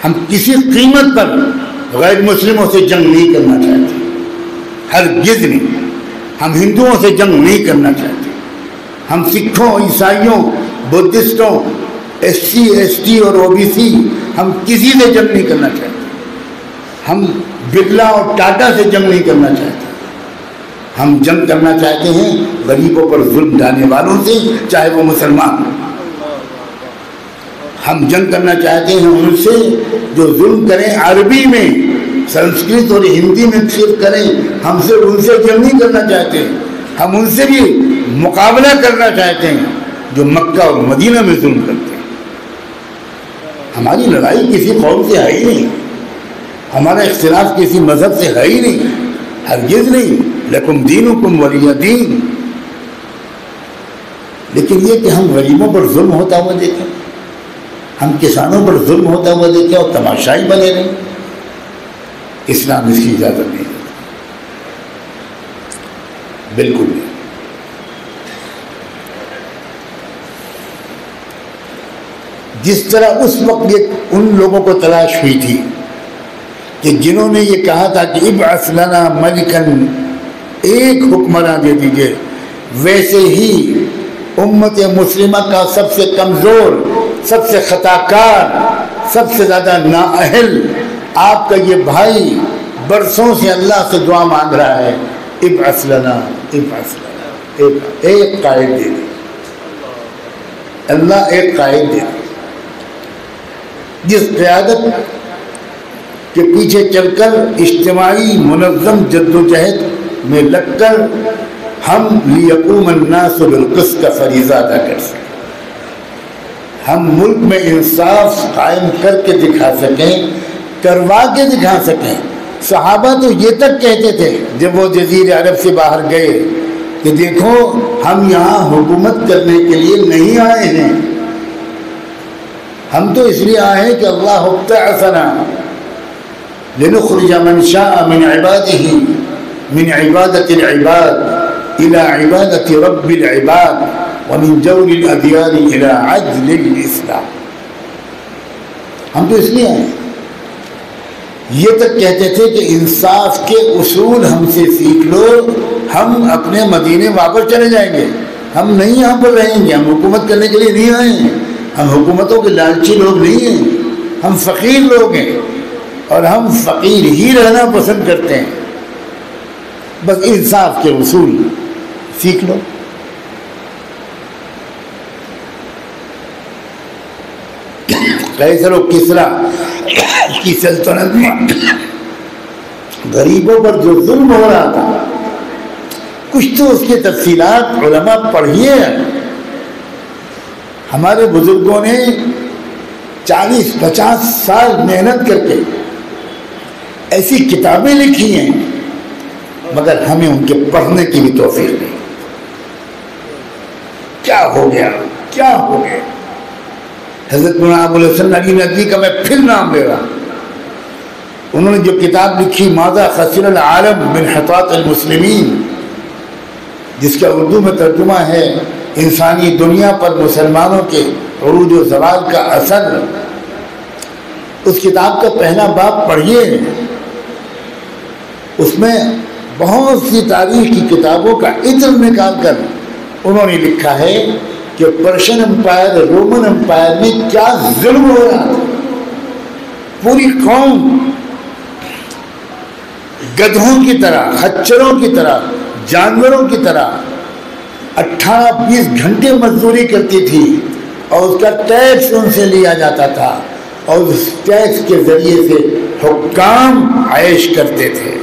ہم کسی قیمت پر غیر مسلموں سے جنگ نہیں کرنا چاہتے، ہرگز نہیں. ہم ہندوؤں سے جنگ نہیں کرنا چاہتے، ہم سکھوں، عیسائیوں بدھسٹوں، SC ST اور OBC، ہم کسی سے جنگ نہیں کرنا چاہتے. ہم برلا اور ٹاٹا سے جنگ نہیں کرنا چاہتے. ہم جنگ کرنا چاہتے ہیں غریبوں پر ظلم ڈالنے والوں سے، چاہے وہ مسلمان ہوں. ہم جنگ کرنا چاہتے ہیں ان سے جو ظلم کریں، عربی میں، سنسکرت اور ہندی میں صرف کریں. ہم سے ان سے جنگ نہیں کرنا چاہتے، ہم ان سے بھی مقابلہ کرنا چاہتے ہیں جو مکہ اور مدینہ میں ظلم کرتے ہیں. ہماری لڑائی کسی قوم سے ہے ہی نہیں، ہمارا اختلاف کسی مذہب سے ہے ہی نہیں، ہرگز نہیں. لکم دینکم ولی دین. لیکن یہ کہ ہم غریبوں پر ظلم ہوتا ہوا دیکھیں، ہم کسانوں پر ظلم ہوتا ہوا دیکھیں اور تماشائی بنے رہیں، اسلام اس کی اجازت نہیں دیتا، بالکل نہیں. جس طرح اس وقت یہ ان لوگوں کو تلاش ہوئی تھی کہ جنہوں نے یہ کہا تھا کہ ابعث لنا ملکن، ایک حکمراں دے دیجئے، ویسے ہی امت مسلمہ کا سب سے کمزور، سب سے خطا کار، سب سے زیادہ نااہل آپ کا یہ بھائی برسوں سے اللہ سے دعا مانگ رہا ہے، ابعث لنا، ابعث لنا، ایک قائد دے دے، اللہ ایک قائد دے دے جس قیادت کے پیچھے چل کر اجتماعی منظم جدوجہد میں لگ کر ہم لیقوم الناس بالقسط کا فریضہ ادا کر سکیں، ہم ملک میں انصاف قائم کر کے دکھا سکیں، کروا کے دکھا سکیں. صحابہ تو یہ تک کہتے تھے جب وہ جزیرہ عرب سے باہر گئے کہ دیکھو ہم یہاں حکومت کرنے کے لیے نہیں آئے ہیں، ہم تو اس لیے آئے ہیں کہ اللہ ابتعثنا لنخرج من شاء من عباده من عبادة العباد إلى عبادة رب العباد ومن جور الأديان إلى عدل الإسلام. ہم تو اس لیے آئے ہیں. یہ تک کہتے تھے کہ انصاف کے اصول ہم سے سیکھ لو، ہم اپنے مدینے واپس چلے جائیں گے، ہم نہیں یہاں پر رہیں گے، ہم حکومت کرنے کے لیے نہیں آئے ہیں، ہم حکومتوں کے لالچی لوگ نہیں ہیں، ہم فقیر لوگ ہیں اور ہم فقیر ہی رہنا پسند کرتے ہیں. بس انصاف کے اصول سیکھ لو. قیصر و کسریٰ کی سلطنت میں غریبوں پر جو ظلم ہو رہا تھا، کچھ تو اس کی تفصیلات علماء پڑھیے. ہمارے بزرگوں نے 40-50 سال محنت کر کے ایسی کتابیں لکھی ہیں، مگر ہمیں ان کے پڑھنے کی بھی توفیق نہیں. کیا ہو گیا، کیا ہو گیا. حضرت مولانا ابو الحسن علی ندوی کا میں پھر نام لے رہا ہوں. انہوں نے جو کتاب لکھی ماذا خسر العالم من حطاط المسلمین، جس کا اردو میں ترجمہ ہے انسانی دنیا پر مسلمانوں کے عروج و زوال کا اثر، اس کتاب کا پہلا باب پڑھیے. اس میں بہت سی تاریخ کی کتابوں کا عطر نکال کر انہوں نے لکھا ہے کہ پرشین امپائر، رومن امپائر میں کیا ظلم ہو رہا تھا. پوری قوم گدھوں کی طرح، خچروں کی طرح، جانوروں کی طرح 18-20 گھنٹے مزدوری کرتی تھی اور اس کا ٹیکس ان سے لیا جاتا تھا اور اس ٹیکس کے ذریعے سے حکام عیش کرتے تھے.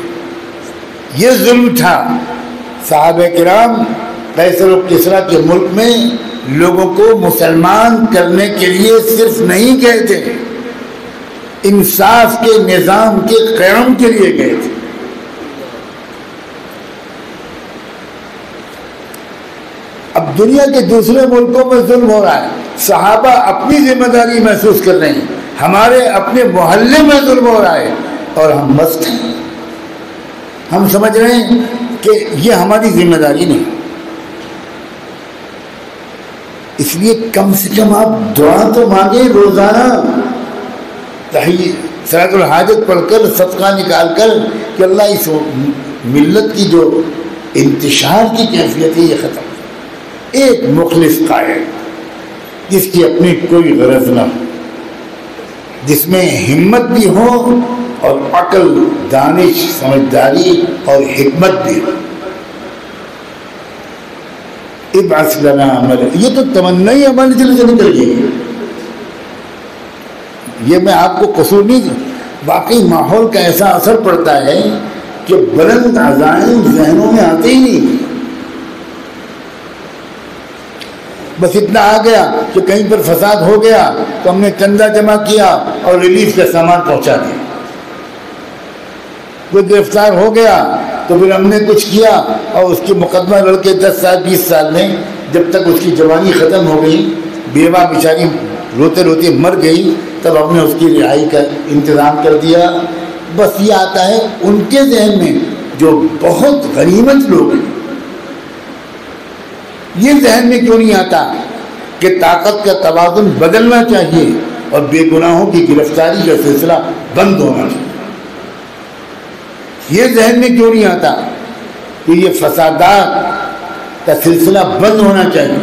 یہ ظلم تھا. صحابہ کرام قیصر و کسریٰ کے ملک میں لوگوں کو مسلمان کرنے کے لیے صرف نہیں گئے تھے، انصاف کے نظام کے قیام کے لیے گئے تھے. اب دنیا کے دوسرے ملکوں میں ظلم ہو رہا ہے، صحابہ اپنی ذمہ داری محسوس کر رہے ہیں، ہمارے اپنے محلے میں ظلم ہو رہا ہے اور ہم مست ہیں. ہم سمجھ رہے ہیں کہ یہ ہماری ذمہ داری نہیں. اس لیے کم سے کم آپ دعا تو مانگیں روزانہ، صلاۃ الحاجت پڑھ کر، صدقہ نکال کر کہ اللہ اس ملت کی جو انتشار کی کیفیت ہے یہ ختم. ایک مخلص قائد، جس کی اپنی کوئی غرض نہ ہو، جس میں ہمت بھی ہو اور عقل، دانش، سمجھداری اور حکمت بھی ہو۔ ابعث لنا عمل، یہ تو تمنا ہی ہمارے دل سے نکل گئی۔ یہ میں آپ کو قصور نہیں دوں، واقعی ماحول کا ایسا اثر پڑتا ہے کہ بلند عزائم ذہنوں میں آتے ہی نہیں۔ بس اتنا آ گیا کہ کہیں پر فساد ہو گیا تو ہم نے چندہ جمع کیا اور ریلیف کا سامان پہنچا دیا، کوئی گرفتار ہو گیا تو پھر ہم نے کچھ کیا اور اس کی مقدمہ لڑ کے 10 سال 20 سال میں جب تک اس کی جوانی ختم ہو گئی، بیوہ بیچاری روتے روتے مر گئی، تب ہم نے اس کی رہائی کا انتظام کر دیا۔ بس یہ آتا ہے ان کے ذہن میں جو بہت غنیمت لوگ ہیں، یہ ذہن میں کیوں نہیں آتا کہ طاقت کا توازن بدلنا چاہیے اور بے گناہوں کی گرفتاری کا سلسلہ بند ہونا چاہیے؟ یہ ذہن میں کیوں نہیں آتا کہ یہ فسادات کا سلسلہ بند ہونا چاہیے؟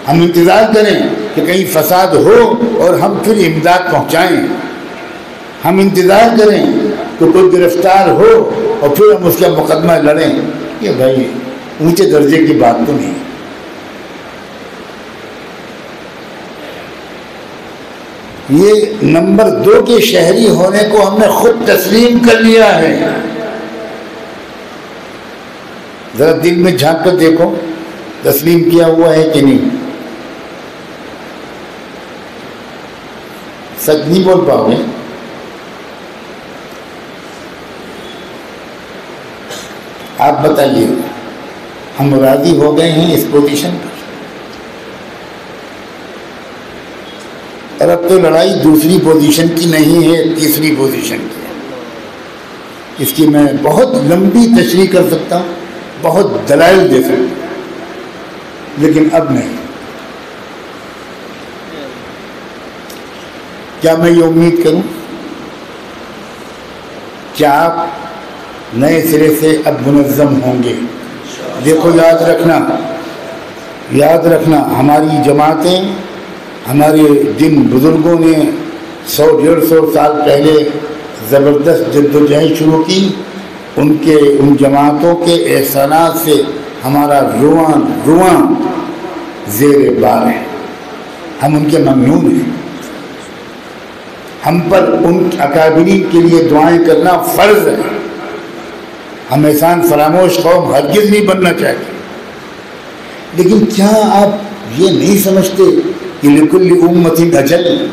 ہم انتظار کریں کہ کہیں فساد ہو اور ہم پھر امداد پہنچائیں، ہم انتظار کریں کہ کوئی گرفتار ہو اور پھر ہم اس کا مقدمہ لڑیں؟ یہ بھائی اونچے درجے کی بات تو نہیں۔ یہ نمبر 2 کے شہری ہونے کو ہم نے خود تسلیم کر لیا ہے۔ ذرا دل میں جھانک کر دیکھو، تسلیم کیا ہوا ہے کہ نہیں؟ سچ نہیں بول پاؤ گے؟ آپ بتائیے، ہم راضی ہو گئے ہیں اس پوزیشن پر؟ اور اب تو لڑائی دوسری پوزیشن کی نہیں ہے، تیسری پوزیشن کی ہے۔ اس کی میں بہت لمبی تشریح کر سکتا ہوں، بہت دلائل دے سکتا ہوں، لیکن اب نہیں۔ کیا میں یہ امید کروں کیا آپ نئے سرے سے اب منظم ہوں گے؟ دیکھو، یاد رکھنا ہماری جماعتیں، ہمارے جن بزرگوں نے 100-150 سال پہلے زبردست جدوجہد شروع کی، ان جماعتوں کے احسانات سے ہمارا رواں زیر بار ہے۔ ہم ان کے ممنون ہیں۔ ہم پر ان اکابرین کے لیے دعائیں کرنا فرض ہے۔ ہم احسان فراموش قوم ہرگز نہیں بننا چاہتے۔ لیکن کیا آپ یہ نہیں سمجھتے کہ لکل امت اجل؟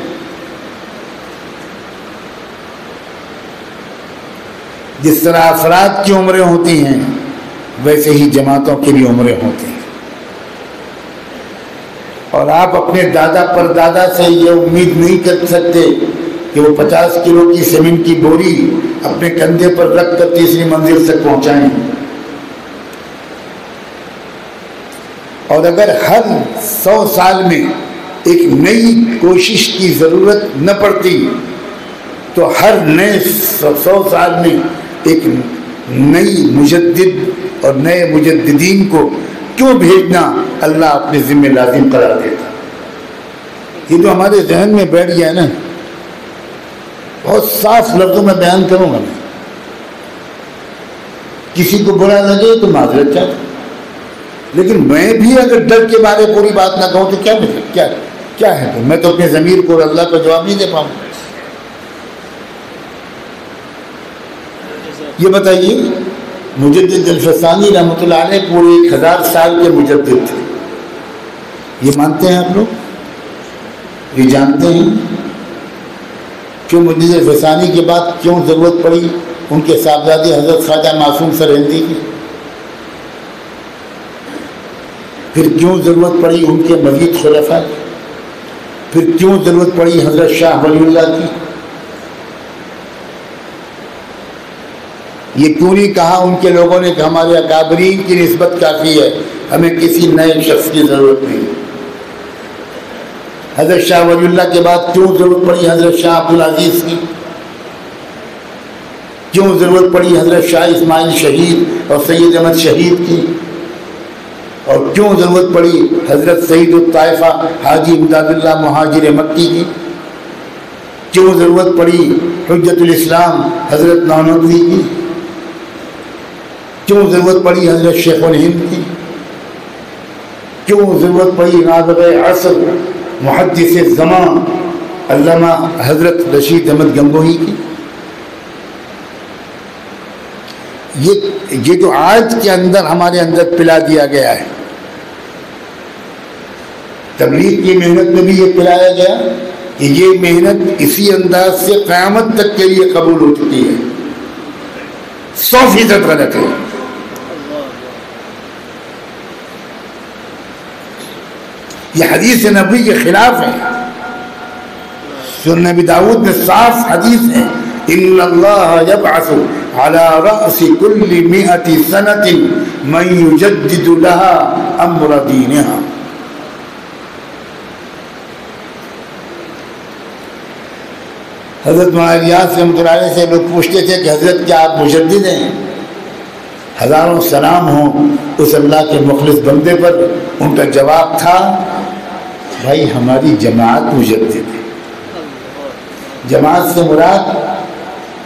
جس طرح افراد کی عمریں ہوتی ہیں ویسے ہی جماعتوں کی بھی عمریں ہوتی ہیں، اور آپ اپنے دادا پر دادا سے یہ امید نہیں کر سکتے کہ وہ 50 کلو کی سیمنٹ کی بوری اپنے کندھے پر رکھ کر تیسری منزل تک پہنچائیں۔ اور اگر ہر 100 سال میں ایک نئی کوشش کی ضرورت نہ پڑتی تو ہر نئے 100 سال میں ایک نئی مجدد اور نئے مجددین کو کیوں بھیجنا اللہ اپنے ذمہ لازم قرار دیتا؟ یہ جو ہمارے ذہن میں بیٹھ گیا ہے نا، بہت صاف لفظوں میں بیان کروں گا میں، کسی کو برا لگے تو معذرت چاہتا، لیکن میں بھی اگر ڈر کے بارے پوری بات نہ کہوں تو کیا مطلب، کیا ہے؟ تو میں تو اپنے ضمیر کو اللہ کو جواب نہیں دے پاؤں۔ یہ بتائیے، مجدد الفسانی رحمۃ اللہ علیہ پورے 1000 سال کے مجدد تھے، یہ مانتے ہیں آپ لوگ؟ یہ جانتے ہیں کہ مجدد الفسانی کے بعد کیوں ضرورت پڑی ان کے صاحبزادے حضرت خواجہ معصوم سرہندی کی؟ پھر کیوں ضرورت پڑی ان کے مزید خلفاء کی؟ پھر کیوں ضرورت پڑی حضرت شاہ ولی اللہ کی؟ یہ کیوں نہیں کہا ان کے لوگوں نے کہ ہمارے اکابرین کی نسبت کافی ہے، ہمیں کسی نئے شخص کی ضرورت نہیں؟ حضرت شاہ ولی اللہ کے بعد کیوں ضرورت پڑی حضرت شاہ عبدالعزیز کی؟ کیوں ضرورت پڑی حضرت شاہ اسماعیل شہید اور سید احمد شہید کی؟ اور کیوں ضرورت پڑی حضرت سعید الطائفہ حاجی امداد اللہ مہاجر مکی کی؟ کیوں ضرورت پڑی حجت الاسلام حضرت نانوتوی کی؟ کیوں ضرورت پڑی حضرت شیخ الہند کی؟ کیوں ضرورت پڑی ناظر عصر محدث زمان علامہ حضرت رشید احمد گنگوہی کی؟ یہ جو آج کے اندر ہمارے اندر پلا دیا گیا ہے، تبلیغ کی محنت میں بھی یہ پلایا گیا کہ یہ محنت اسی انداز سے قیامت تک کے لیے قبول ہو چکی ہے، 100% غلط ہے۔ یہ حدیث نبوی کے خلاف ہے۔ سنن نبی داؤد میں صاف حدیث ہے، ان اللہ یبعث علی رأس کل 100 سنۃ من یجدد لها امر دینها۔ حضرت مولانا الیاس رحمۃ اللہ علیہ سے لوگ پوچھتے تھے کہ حضرت کیا آپ مجدد ہیں؟ ہزاروں سلام ہوں اس اللہ کے مخلص بندے پر، ان کا جواب تھا بھائی ہماری جماعت مجدد ہے۔ جماعت سے مراد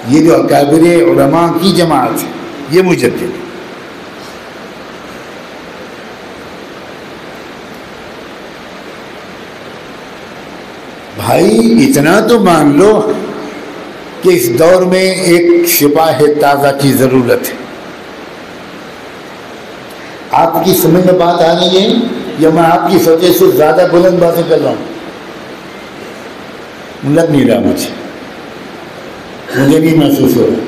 یہ جو اکابر علماء کی جماعت ہے، یہ مجدد ہے۔ بھائی اتنا تو مان لو کہ اس دور میں ایک سپاہ تازہ کی ضرورت ہے۔ آپ کی سمجھ میں بات آ رہی ہے یا میں آپ کی سطح سے زیادہ بلند باتیں کر رہا ہوں؟ لگ نہیں رہا، مجھے بھی محسوس ہو رہا۔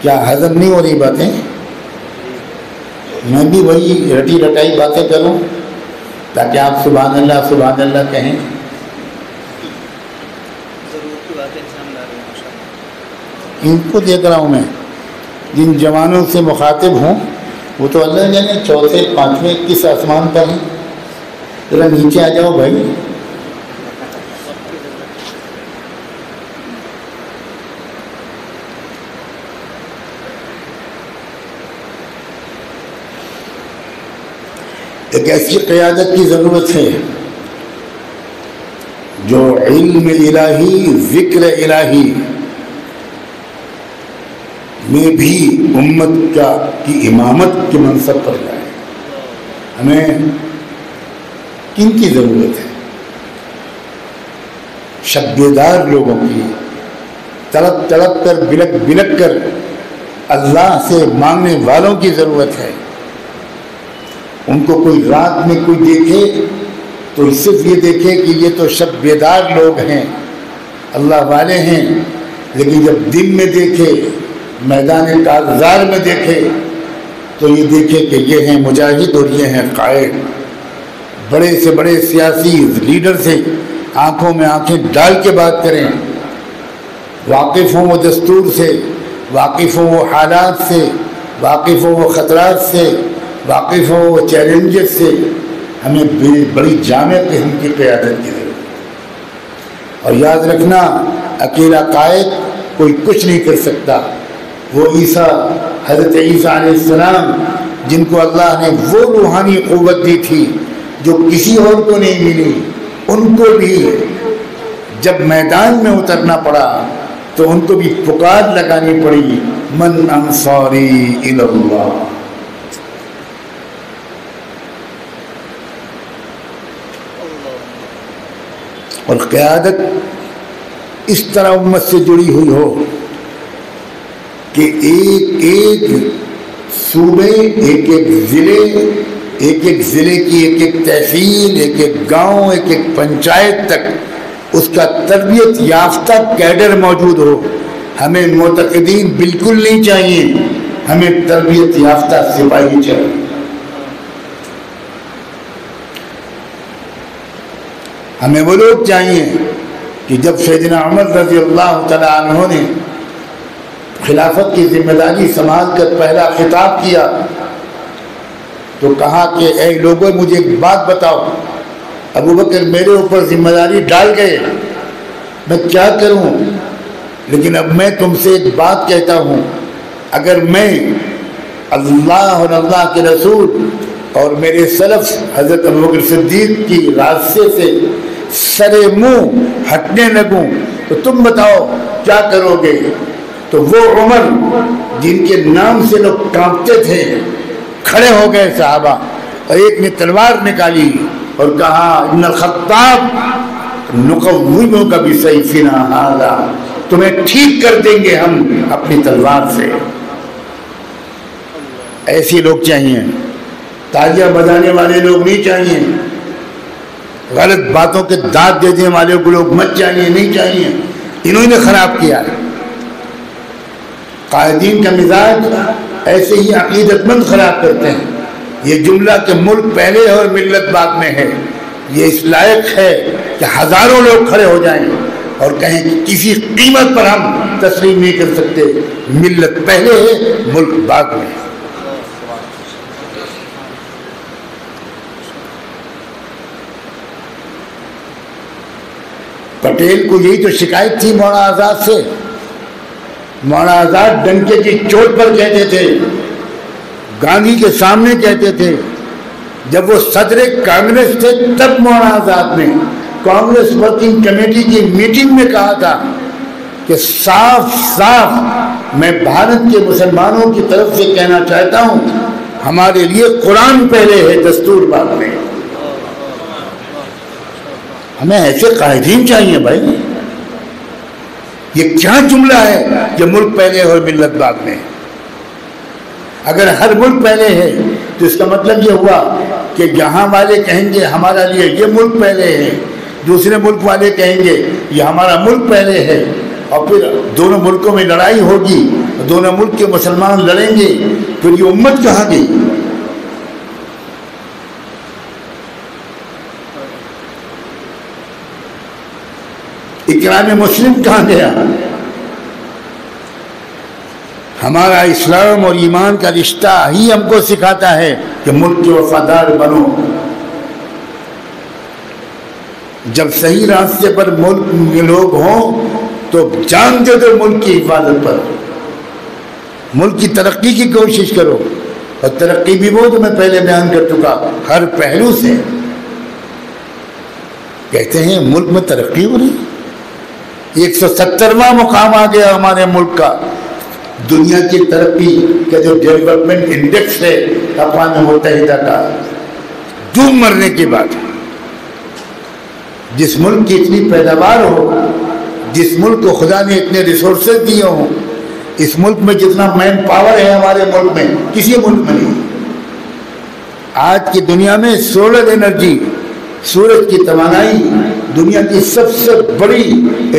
کیا ہضم نہیں ہو رہی باتیں؟ میں بھی وہی رٹی رٹائی باتیں کروں تاکہ آپ سبحان اللہ کہیں۔ ان کو دیکھ رہا ہوں میں، جن جوانوں سے مخاطب ہوں وہ تو اللہ جانے 4تھے 5ویں کس آسمان پر ہیں۔ ذرا نیچے آ جاؤ بھائی۔ ایک ایسی قیادت کی ضرورت ہے جو علم الہی، ذکر الہی میں بھی امت کی امامت کے منصب پر جائے۔ ہمیں کن کی ضرورت ہے؟ شب بیدار لوگوں کی، تڑپ تڑپ کر بلک بلک کر اللہ سے مانگنے والوں کی ضرورت ہے۔ ان کو کوئی رات میں کوئی دیکھے تو صرف یہ دیکھے کہ یہ تو شب بیدار لوگ ہیں، اللہ والے ہیں، لیکن جب دن میں دیکھے، میدان کارزار میں دیکھے تو یہ دیکھے کہ یہ ہیں مجاہد اور یہ ہیں قائد۔ بڑے سے بڑے سیاسی لیڈر سے آنکھوں میں آنکھیں ڈال کے بات کریں، واقف ہوں وہ دستور سے، واقف ہوں وہ حالات سے، واقف ہوں وہ خطرات سے، واقف ہوں وہ چیلنجز سے۔ ہمیں بڑی جامع قسم کی قیادت کی ضرورت ہے۔ اور یاد رکھنا اکیلا قائد کوئی کچھ نہیں کر سکتا۔ وہ عیسیٰ، حضرت عیسیٰ علیہ السلام، جن کو اللہ نے وہ روحانی قوت دی تھی جو کسی اور کو نہیں ملی، ان کو بھی جب میدان میں اترنا پڑا تو ان کو بھی پکار لگانی پڑی، من انصاری الی اللہ۔ اور قیادت اس طرح امت سے جڑی ہوئی ہو کہ ایک ایک صوبے، ایک ایک ضلع کی ایک ایک تحصیل، ایک ایک گاؤں، ایک ایک پنچایت تک اس کا تربیت یافتہ کیڈر موجود ہو۔ ہمیں معتقدین بالکل نہیں چاہیے، ہمیں تربیت یافتہ سپاہی چاہیے۔ ہمیں وہ لوگ چاہیے کہ جب سیدنا عمر رضی اللہ تعالیٰ عنہ نے خلافت کی ذمہ داری سنبھال کر پہلا خطاب کیا تو کہا کہ اے لوگوں مجھے ایک بات بتاؤ، ابو بکر میرے اوپر ذمہ داری ڈال گئے، میں کیا کروں؟ لیکن اب میں تم سے ایک بات کہتا ہوں، اگر میں اللہ اور اللہ کے رسول اور میرے سلف حضرت ابوبکر صدیق کی راستے سے سر منہ ہٹنے لگوں تو تم بتاؤ کیا کرو گے؟ تو وہ عمر جن کے نام سے لوگ کانپتے تھے کھڑے ہو گئے صحابہ، اور ایک نے تلوار نکالی اور کہا ان الخطاب نقومک بسیفنا ھذا، تمہیں ٹھیک کر دیں گے ہم اپنی تلوار سے۔ ایسے لوگ چاہیے، تالیاں بجانے والے لوگ نہیں چاہیے، غلط باتوں کے داد دینے والے کو لوگ مت چاہیے، نہیں چاہیے، انہوں نے خراب کیا ہے۔ قائدین کا مزاج ایسے ہی عقیدت مند خراب کرتے ہیں۔ یہ جملہ کہ ملک پہلے ہے اور ملت بعد میں ہے، یہ اس لائق ہے کہ ہزاروں لوگ کھڑے ہو جائیں اور کہیں کہ کسی قیمت پر ہم تسلیم نہیں کر سکتے، ملت پہلے ہے، ملک بعد میں ہے۔ پٹیل کو یہی تو شکایت تھی مولانا آزاد سے۔ مولانا آزاد ڈنکے کی چوٹ پر کہتے تھے، گاندھی کے سامنے کہتے تھے، جب وہ صدر کانگریس تھے تب مولانا آزاد نے کانگریس ورکنگ کمیٹی کی میٹنگ میں کہا تھا کہ صاف صاف میں بھارت کے مسلمانوں کی طرف سے کہنا چاہتا ہوں، ہمارے لیے قرآن پہلے ہے، دستور بعد میں۔ ہمیں ایسے قائدین چاہیے بھائی۔ یہ کیا جملہ ہے کہ ملک پہلے اور ملت بعد میں؟ اگر ہر ملک پہلے ہے تو اس کا مطلب یہ ہوا کہ یہاں والے کہیں گے ہمارا لیے یہ ملک پہلے ہے، دوسرے ملک والے کہیں گے یہ ہمارا ملک پہلے ہے، اور پھر دونوں ملکوں میں لڑائی ہوگی، دونوں ملک کے مسلمان لڑیں گے، پھر یہ امت کہاں گئی؟ اکرام مسلم کہاں گیا؟ ہمارا اسلام اور ایمان کا رشتہ ہی ہم کو سکھاتا ہے کہ ملک کے وفادار بنو۔ جب صحیح راستے پر ملک کے لوگ ہوں تو جان دے دو ملک کی حفاظت پر، ملک کی ترقی کی کوشش کرو، اور ترقی بھی وہ جو میں پہلے بیان کر چکا، ہر پہلو سے۔ کہتے ہیں ملک میں ترقی ہو رہی، 170واں مقام آ گیا ہمارے ملک کا، دنیا کی ترقی کا جو ڈیولپمنٹ انڈیکس ہے اقوام متحدہ کا، ڈوب مرنے کی بات ہے۔ جس ملک کی اتنی پیداوار ہو، جس ملک کو خدا نے اتنے ریسورسز دیے ہوں، اس ملک میں جتنا مین پاور ہے ہمارے ملک میں کسی ملک میں نہیں۔ آج کی دنیا میں سولر انرجی، سورج کی توانائی دنیا کی سب سے بڑی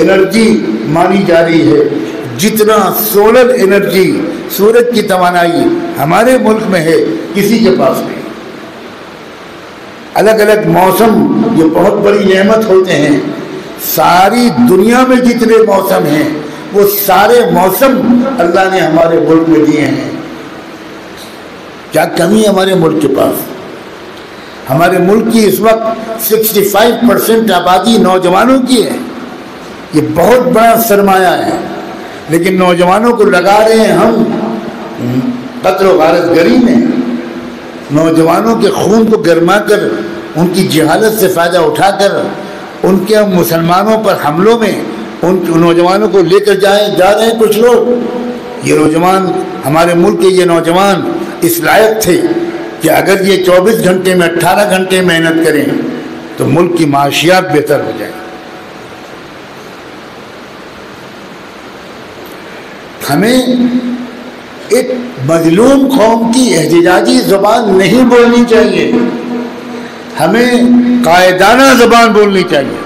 انرجی مانی جا رہی ہے۔ جتنا سولر انرجی، سورج کی توانائی ہمارے ملک میں ہے کسی کے پاس نہیں۔ الگ الگ موسم جو بہت بڑی نعمت ہوتے ہیں، ساری دنیا میں جتنے موسم ہیں وہ سارے موسم اللہ نے ہمارے ملک میں دیے ہیں۔ کیا کمی ہے ہمارے ملک کے پاس؟ ہمارے ملک کی اس وقت 65% آبادی نوجوانوں کی ہے، یہ بہت بڑا سرمایہ ہے، لیکن نوجوانوں کو لگا رہے ہیں ہم قتل و غارت گری میں، نوجوانوں کے خون کو گرما کر، ان کی جہالت سے فائدہ اٹھا کر، ان کے مسلمانوں پر حملوں میں ان نوجوانوں کو لے کر جا رہے ہیں کچھ لوگ۔ یہ نوجوان، ہمارے ملک کے یہ نوجوان اس لائق تھے کہ اگر یہ 24 گھنٹے میں 18 گھنٹے محنت کریں تو ملک کی معاشیات بہتر ہو جائیں۔ ہمیں ایک مظلوم قوم کی احتجاجی زبان نہیں بولنی چاہیے، ہمیں قائدانہ زبان بولنی چاہیے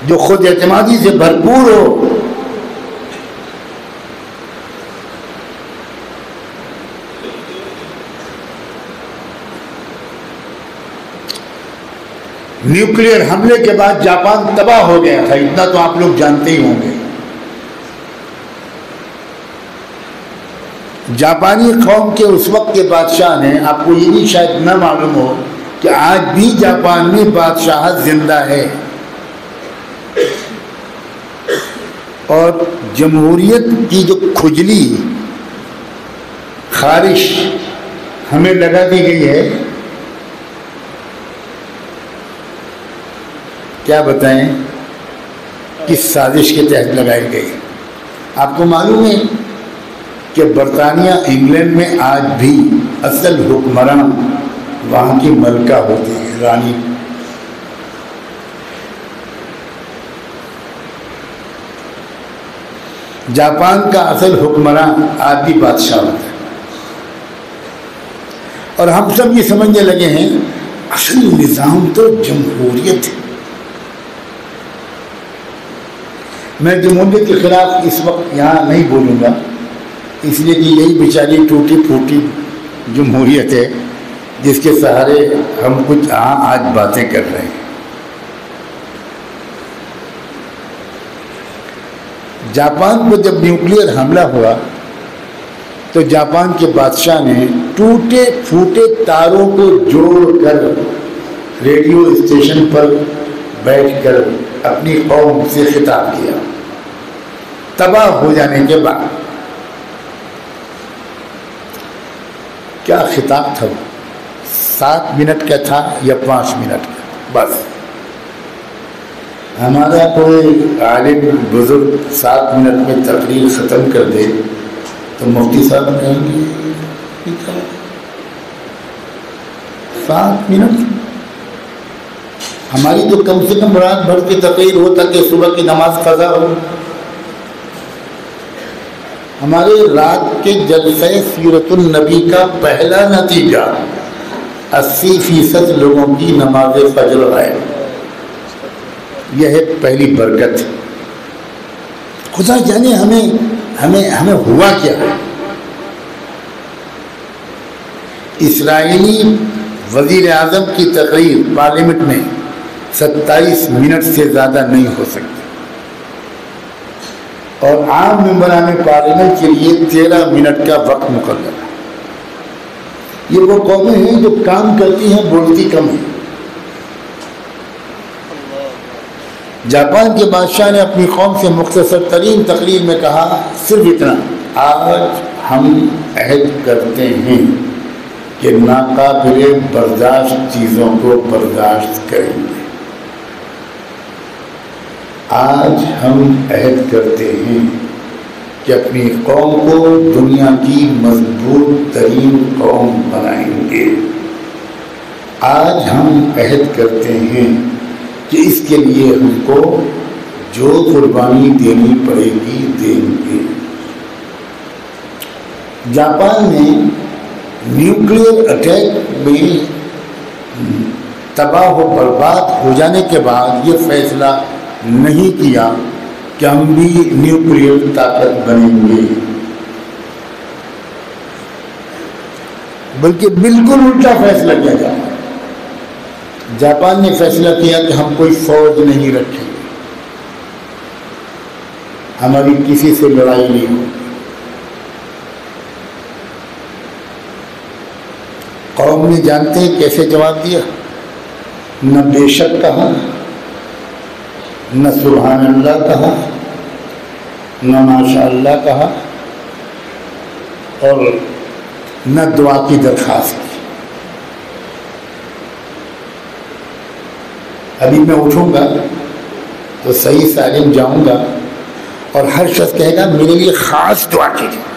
جو خود اعتمادی سے بھرپور ہو۔ نیوکلیئر حملے کے بعد جاپان تباہ ہو گیا تھا، اتنا تو آپ لوگ جانتے ہی ہوں گے۔ جاپانی قوم کے اس وقت کے بادشاہ نے، آپ کو یہ بھی شاید نہ معلوم ہو کہ آج بھی جاپان میں بادشاہت زندہ ہے، اور جمہوریت کی جو کھجلی خارش ہمیں لگا دی گئی ہے، کیا بتائیں کس سازش کے تحت لگائی گئی؟ آپ کو معلوم ہے کہ برطانیہ انگلینڈ میں آج بھی اصل حکمراں وہاں کی ملکہ ہوتی ہے، رانی۔ جاپان کا اصل حکمراں آج بھی بادشاہ ہوتا ہے، اور ہم سب یہ سمجھنے لگے ہیں اصل نظام تو جمہوریت ہے۔ میں جمہوریت کے خلاف اس وقت یہاں نہیں بولوں گا، اس لیے کہ یہی بیچاری ٹوٹی پھوٹی جمہوریت ہے جس کے سہارے ہم کچھ آج باتیں کر رہے ہیں۔ جاپان کو جب نیوکلیئر حملہ ہوا تو جاپان کے بادشاہ نے ٹوٹے پھوٹے تاروں کو جوڑ کر ریڈیو اسٹیشن پر بیٹھ کر اپنی قوم سے خطاب کیا، تباہ ہو جانے کے بعد۔ کیا خطاب تھا وہ؟ 7 منٹ کا تھا یا 5 منٹ کا، بس۔ ہمارا کوئی عالم بزرگ 7 منٹ میں تقریر ختم کر دے تو مفتی صاحب کہیں گے 7 منٹ؟ ہماری تو کم سے کم رات بھر کی تقریر ہو تاکہ صبح کی نماز قضا ہو۔ ہمارے رات کے جلسہ سیرت النبی کا پہلا نتیجہ 80% لوگوں کی نماز فجر غائب۔ یہ ہے پہلی برکت۔ خدا جانے ہمیں ہوا کیا ہے۔ اسرائیلی وزیر اعظم کی تقریر پارلیمنٹ میں 27 منٹ سے زیادہ نہیں ہو سکتی، اور عام ممبران پارلیمنٹ کے لیے 13 منٹ کا وقت مقرر ہے۔ یہ وہ قومیں ہیں جو کام کرتی ہیں، بولتی کم ہیں۔ جاپان کے بادشاہ نے اپنی قوم سے مختصر ترین تقریر میں کہا صرف اتنا، آج ہم عہد کرتے ہیں کہ ناقابل برداشت چیزوں کو برداشت کریں گے۔ آج ہم عہد کرتے ہیں کہ اپنی قوم کو دنیا کی مضبوط ترین قوم بنائیں گے۔ آج ہم عہد کرتے ہیں کہ اس کے لیے ہم کو جو قربانی دینی پڑے گی دیں گے۔ جاپان نے نیوکلیئر اٹیک میں تباہ و برباد ہو جانے کے بعد یہ فیصلہ نہیں کیا کہ ہم بھی نیوکلیئر طاقت بنیں گے، بلکہ بالکل الٹا فیصلہ کیا جاتا۔ جاپان نے فیصلہ کیا کہ ہم کوئی فوج نہیں رکھیں گے، ہماری کسی سے لڑائی نہیں ہوگی۔ قوم نے جانتے ہیں کیسے جواب دیا؟ نہ بے شک کہا، نہ سبحان اللہ کہا، نہ ماشاء اللہ کہا، اور نہ دعا کی درخواست کی۔ ابھی میں اٹھوں گا تو صحیح سالم جاؤں گا اور ہر شخص کہے گا میرے لیے خاص دعا کیجیے۔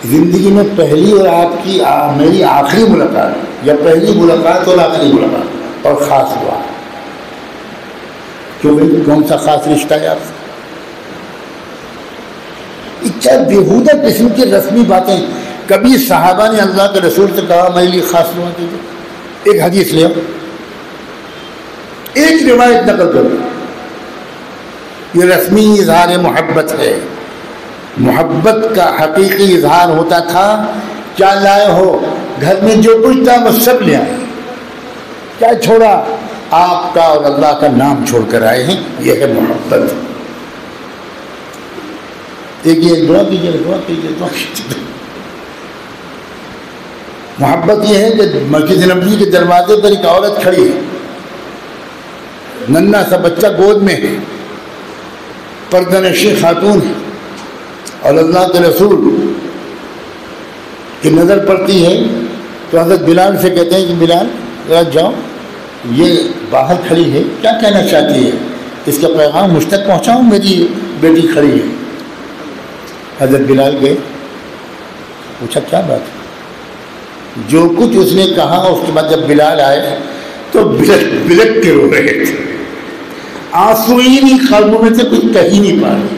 زندگی میں پہلی اور آپ کی میری آخری ملاقات، یا پہلی ملاقات اور آخری ملاقات، اور خاص دعا۔ کیوں بھائی کون سا خاص رشتہ ہے آپ سے؟ اچھا بےہودہ قسم کی رسمی باتیں۔ کبھی صحابہ نے اللہ کے رسول سے کہا میرے لیے خاص دعا کیجیے؟ ایک حدیث لے آؤ، ایک روایت نقل کرو۔ یہ رسمی اظہار محبت ہے۔ محبت کا حقیقی اظہار ہوتا تھا کیا لائے ہو، گھر میں جو کچھ تھا وہ سب لے آئے، کیا چھوڑا؟ آپ کا اور اللہ کا نام چھوڑ کر آئے ہیں۔ یہ ہے محبت۔ ایک دعا کیجیے، دعا کیجیے، دعا کیجیے۔ محبت یہ ہے کہ مسجد نبوی کے دروازے پر ایک عورت کھڑی ہے، ننھا سا بچہ گود میں ہے، پردہ نشین خاتون ہے، اور اللہ کے رسول کہ نظر پڑتی ہے تو حضرت بلال سے کہتے ہیں کہ بلال ذرا جاؤ، یہ باہر کھڑی ہے، کیا کہنا چاہتی ہے، اس کا پیغام مجھ تک پہنچاؤ، میری بیٹی کھڑی ہے۔ حضرت بلال گئے، پوچھا کیا بات ہے؟ جو کچھ اس نے کہا اس کے بعد جب بلال آئے تو بلک کے رو رہے تھے، آنسو ہی نہیں قلبوں میں سے کچھ کہہ ہی نہیں پا رہے۔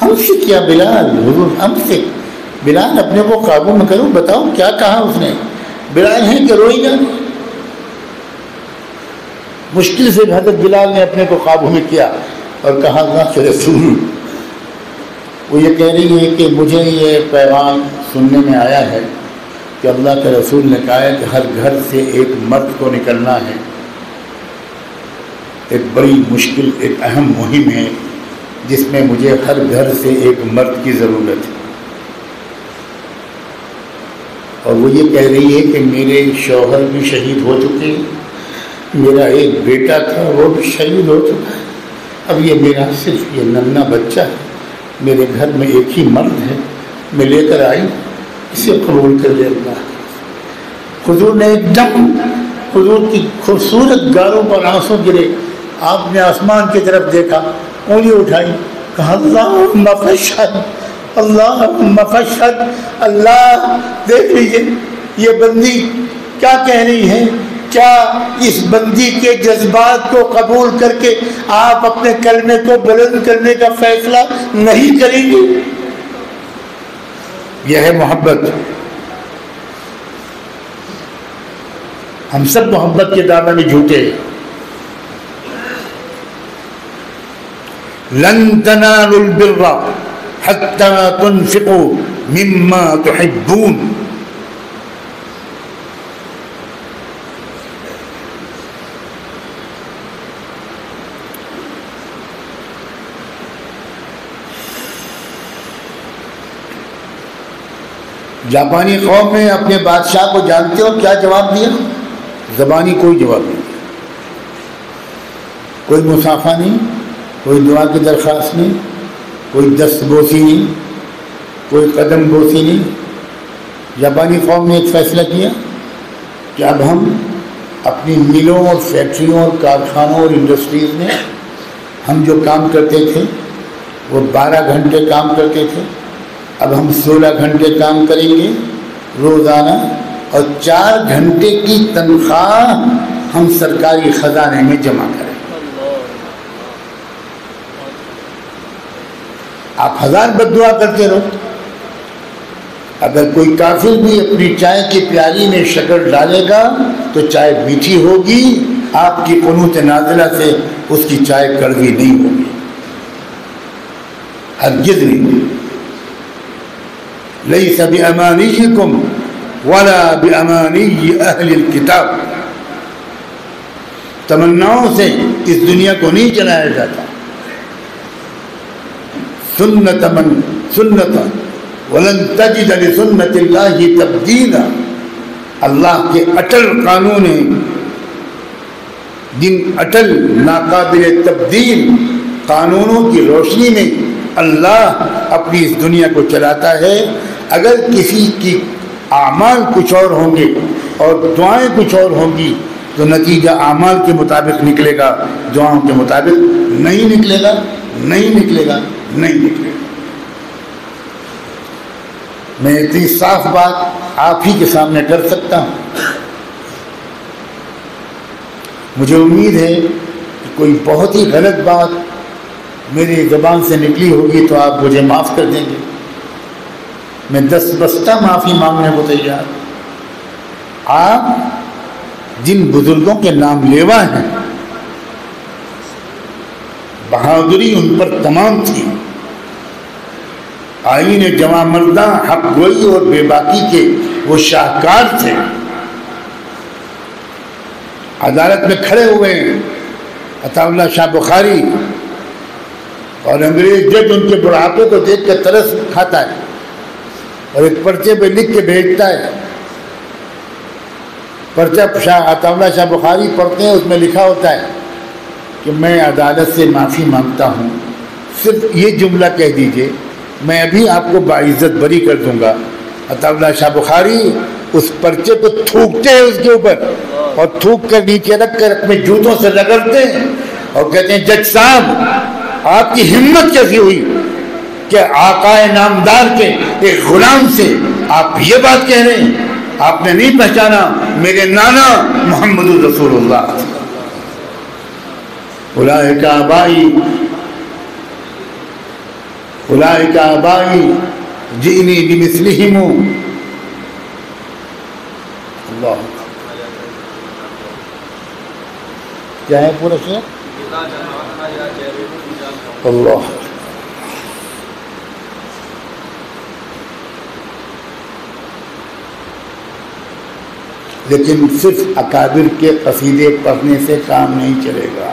ہم سے کیا بلال، حضور ہم سے، بلال اپنے کو قابو میں کرو، بتاؤ کیا کہا اس نے؟ بلال ہیں کہ روئی جا؟ مشکل سے حضرت بلال نے اپنے کو قابو میں کیا اور کہا اللہ کے رسول، وہ یہ کہہ رہی ہے کہ مجھے یہ پیغام سننے میں آیا ہے کہ اللہ کے رسول نے کہا ہے کہ ہر گھر سے ایک مرد کو نکلنا ہے، ایک بڑی مشکل، ایک اہم مہم ہے جس میں مجھے ہر گھر سے ایک مرد کی ضرورت ہے۔ اور وہ یہ کہہ رہی ہے کہ میرے شوہر بھی شہید ہو چکے ہیں، میرا ایک بیٹا تھا وہ بھی شہید ہو چکا ہے، اب یہ میرا صرف یہ ننھا بچہ ہے، میرے گھر میں ایک ہی مرد ہے، میں لے کر آئی، اسے قبول کر لے اللہ۔ حضور نے ایک دم، حضور کی خوبصورت گالوں پر آنسو گرے، آپ نے آسمان کی طرف دیکھا، انگلی اٹھائی، کہا اللہم فاشہد، اللہم فاشہد، اللہ دیکھ لیجیے یہ بندی کیا کہہ رہی ہے، کیا اس بندی کے جذبات کو قبول کر کے آپ اپنے کلمے کو بلند کرنے کا فیصلہ نہیں کریں گے؟ یہ ہے محبت۔ ہم سب محبت کے دعوے میں جھوٹے ہیں۔ لن تنالوا البر حتى تنفقوا مما تحبون، جاپانی قوم نے اپنے بادشاہ کو جانتے ہو کیا جواب دیا؟ زبانی کوئی جواب نہیں، کوئی مسافہ نہیں، کوئی دعا کی درخواست نہیں، کوئی دست بوسی نہیں، کوئی قدم بوسی نہیں۔ جاپانی قوم نے ایک فیصلہ کیا کہ اب ہم اپنی ملوں اور فیکٹریوں اور کارخانوں اور انڈسٹریز میں ہم جو کام کرتے تھے وہ 12 گھنٹے کام کرتے تھے، اب ہم 16 گھنٹے کام کریں گے روزانہ، اور 4 گھنٹے کی تنخواہ ہم سرکاری خزانے میں جمع کریں۔ آپ 1000 بد دعا کرتے رہو، اگر کوئی کافر بھی اپنی چائے کی پیالی میں شکر ڈالے گا تو چائے میٹھی ہوگی، آپ کی قنوت نازلہ سے اس کی چائے کڑوی نہیں ہوگی، ہرگز نہیں۔ لیس بامانیکم ولا بامانی اہل الکتاب، تمناؤں سے اس دنیا کو نہیں چلایا جاتا۔ سنت من سنت ولن تجد لسنت اللہ تبدیلا، اللہ کے اٹل قانون ہیں، جن اٹل ناقابل تبدیل قانونوں کی روشنی میں اللہ اپنی اس دنیا کو چلاتا ہے۔ اگر کسی کی اعمال کچھ اور ہوں گے اور دعائیں کچھ اور ہوں گی تو نتیجہ اعمال کے مطابق نکلے گا، دعاؤں کے مطابق نہیں نکلے گا، نہیں نکلے گا، نہیں نکلے گا۔ میں اتنی صاف بات آپ ہی کے سامنے کر سکتا ہوں۔ مجھے امید ہے کہ کوئی بہت ہی غلط بات میری زبان سے نکلی ہوگی تو آپ مجھے معاف کر دیں گے، میں دستبستہ معافی مانگنے کو تیار۔ آپ جن بزرگوں کے نام لیوا ہیں، بہادری ان پر تمام تھی، آئین جوان مرداں، حق گوئی اور بے باکی کے وہ شاہکار تھے، عدالت میں کھڑے ہوئے ہیں عطا اللہ شاہ بخاری، اور انگریز جج ان کے بڑھاپے کو دیکھ کر ترس کھاتا ہے اور ایک پرچے پہ لکھ کے بھیجتا ہے، پرچہ شاہ عطا اللہ شاہ بخاری پڑھتے ہیں، اس میں لکھا ہوتا ہے کہ میں عدالت سے معافی مانگتا ہوں، صرف یہ جملہ کہہ دیجئے میں ابھی آپ کو باعزت بری کر دوں گا، عطا اللہ شاہ بخاری اس پرچے کو تھوکتے ہیں اس کے اوپر اور تھوک کر نیچے رکھ کر اپنے جوتوں سے رگڑتے ہیں اور کہتے ہیں جج صاحب آپ کی ہمت کیسی ہوئی کہ آقا نامدار کے ایک غلام سے آپ یہ بات کہہ رہے ہیں؟ آپ نے نہیں پہچانا میرے نانا محمد رسول اللہ. اولئک آبائی اولئک آبائی جئنی بمثلہم. اللہ کیا ہے پورا شعر؟ اللہ. لیکن صرف اکابر کے قصیدے پڑھنے سے کام نہیں چلے گا.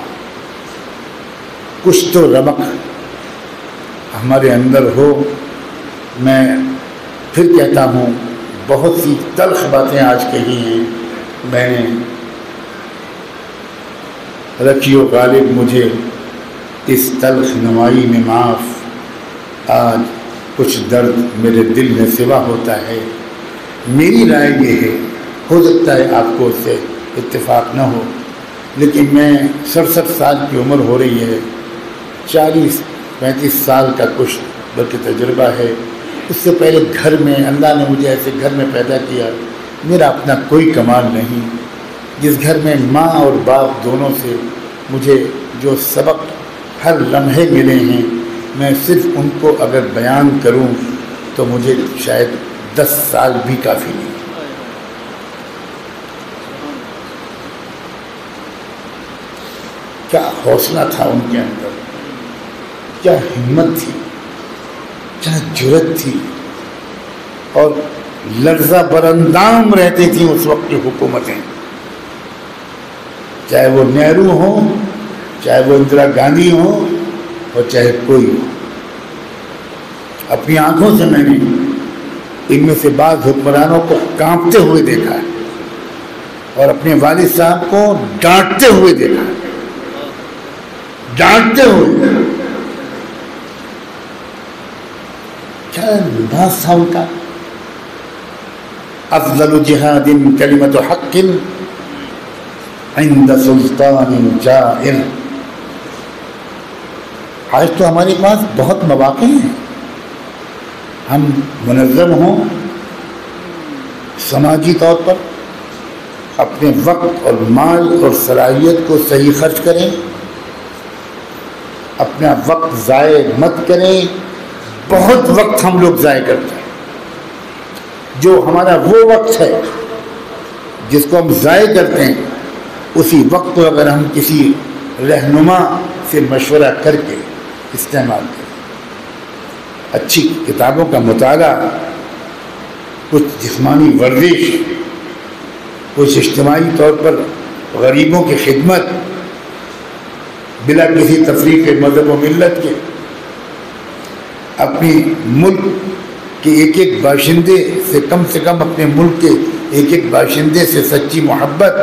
کچھ تو رمق ہمارے اندر ہو. میں پھر کہتا ہوں بہت سی تلخ باتیں آج کہی ہیں میں نے. رکھیو غالب مجھے اس تلخ نوائی میں معاف. آج کچھ درد میرے دل میں سوا ہوتا ہے. میری رائے یہ ہے ہو سکتا ہے آپ کو اس سے اتفاق نہ ہو لیکن میں 67 سال کی عمر ہو رہی ہے. 40-35 سال کا کچھ بلکہ تجربہ ہے. اس سے پہلے گھر میں اللہ نے مجھے ایسے گھر میں پیدا کیا میرا اپنا کوئی کمال نہیں. جس گھر میں ماں اور باپ دونوں سے مجھے جو سبق ہر لمحے ملے ہیں میں صرف ان کو اگر بیان کروں تو مجھے شاید 10 سال بھی کافی نہیں. کیا حوصلہ تھا ان کے اندر, کیا ہمت تھی, کیا جرأت تھی, اور لرزہ براندام رہتی تھیں اس وقت کی حکومتیں, چاہے وہ نہرو ہوں, چاہے وہ اندرا گاندھی ہوں, اور چاہے کوئی ہو. اپنی آنکھوں سے میں نے ان میں سے بعض حکمرانوں کو کانپتے ہوئے دیکھا ہے اور اپنے والد صاحب کو ڈانٹتے ہوئے دیکھا ہے. ڈانٹتے ہوئے کیا انداز تھا ان کا. افضل جہاد کلمۃ حق عند سلطان جائر. آج تو ہمارے پاس بہت مواقع ہیں, ہم منظم ہوں, سماجی طور پر اپنے وقت اور مال اور صلاحیت کو صحیح خرچ کریں, اپنا وقت ضائع مت کریں. بہت وقت ہم لوگ ضائع کرتے ہیں. جو ہمارا وہ وقت ہے جس کو ہم ضائع کرتے ہیں اسی وقت کو اگر ہم کسی رہنما سے مشورہ کر کے استعمال کریں, اچھی کتابوں کا مطالعہ, کچھ جسمانی ورزش, کچھ اجتماعی طور پر غریبوں کی خدمت بلا کسی تفریق مذہب و ملت کے, اپنی ملک کے ایک ایک باشندے سے کم اپنے ملک کے ایک ایک باشندے سے سچی محبت,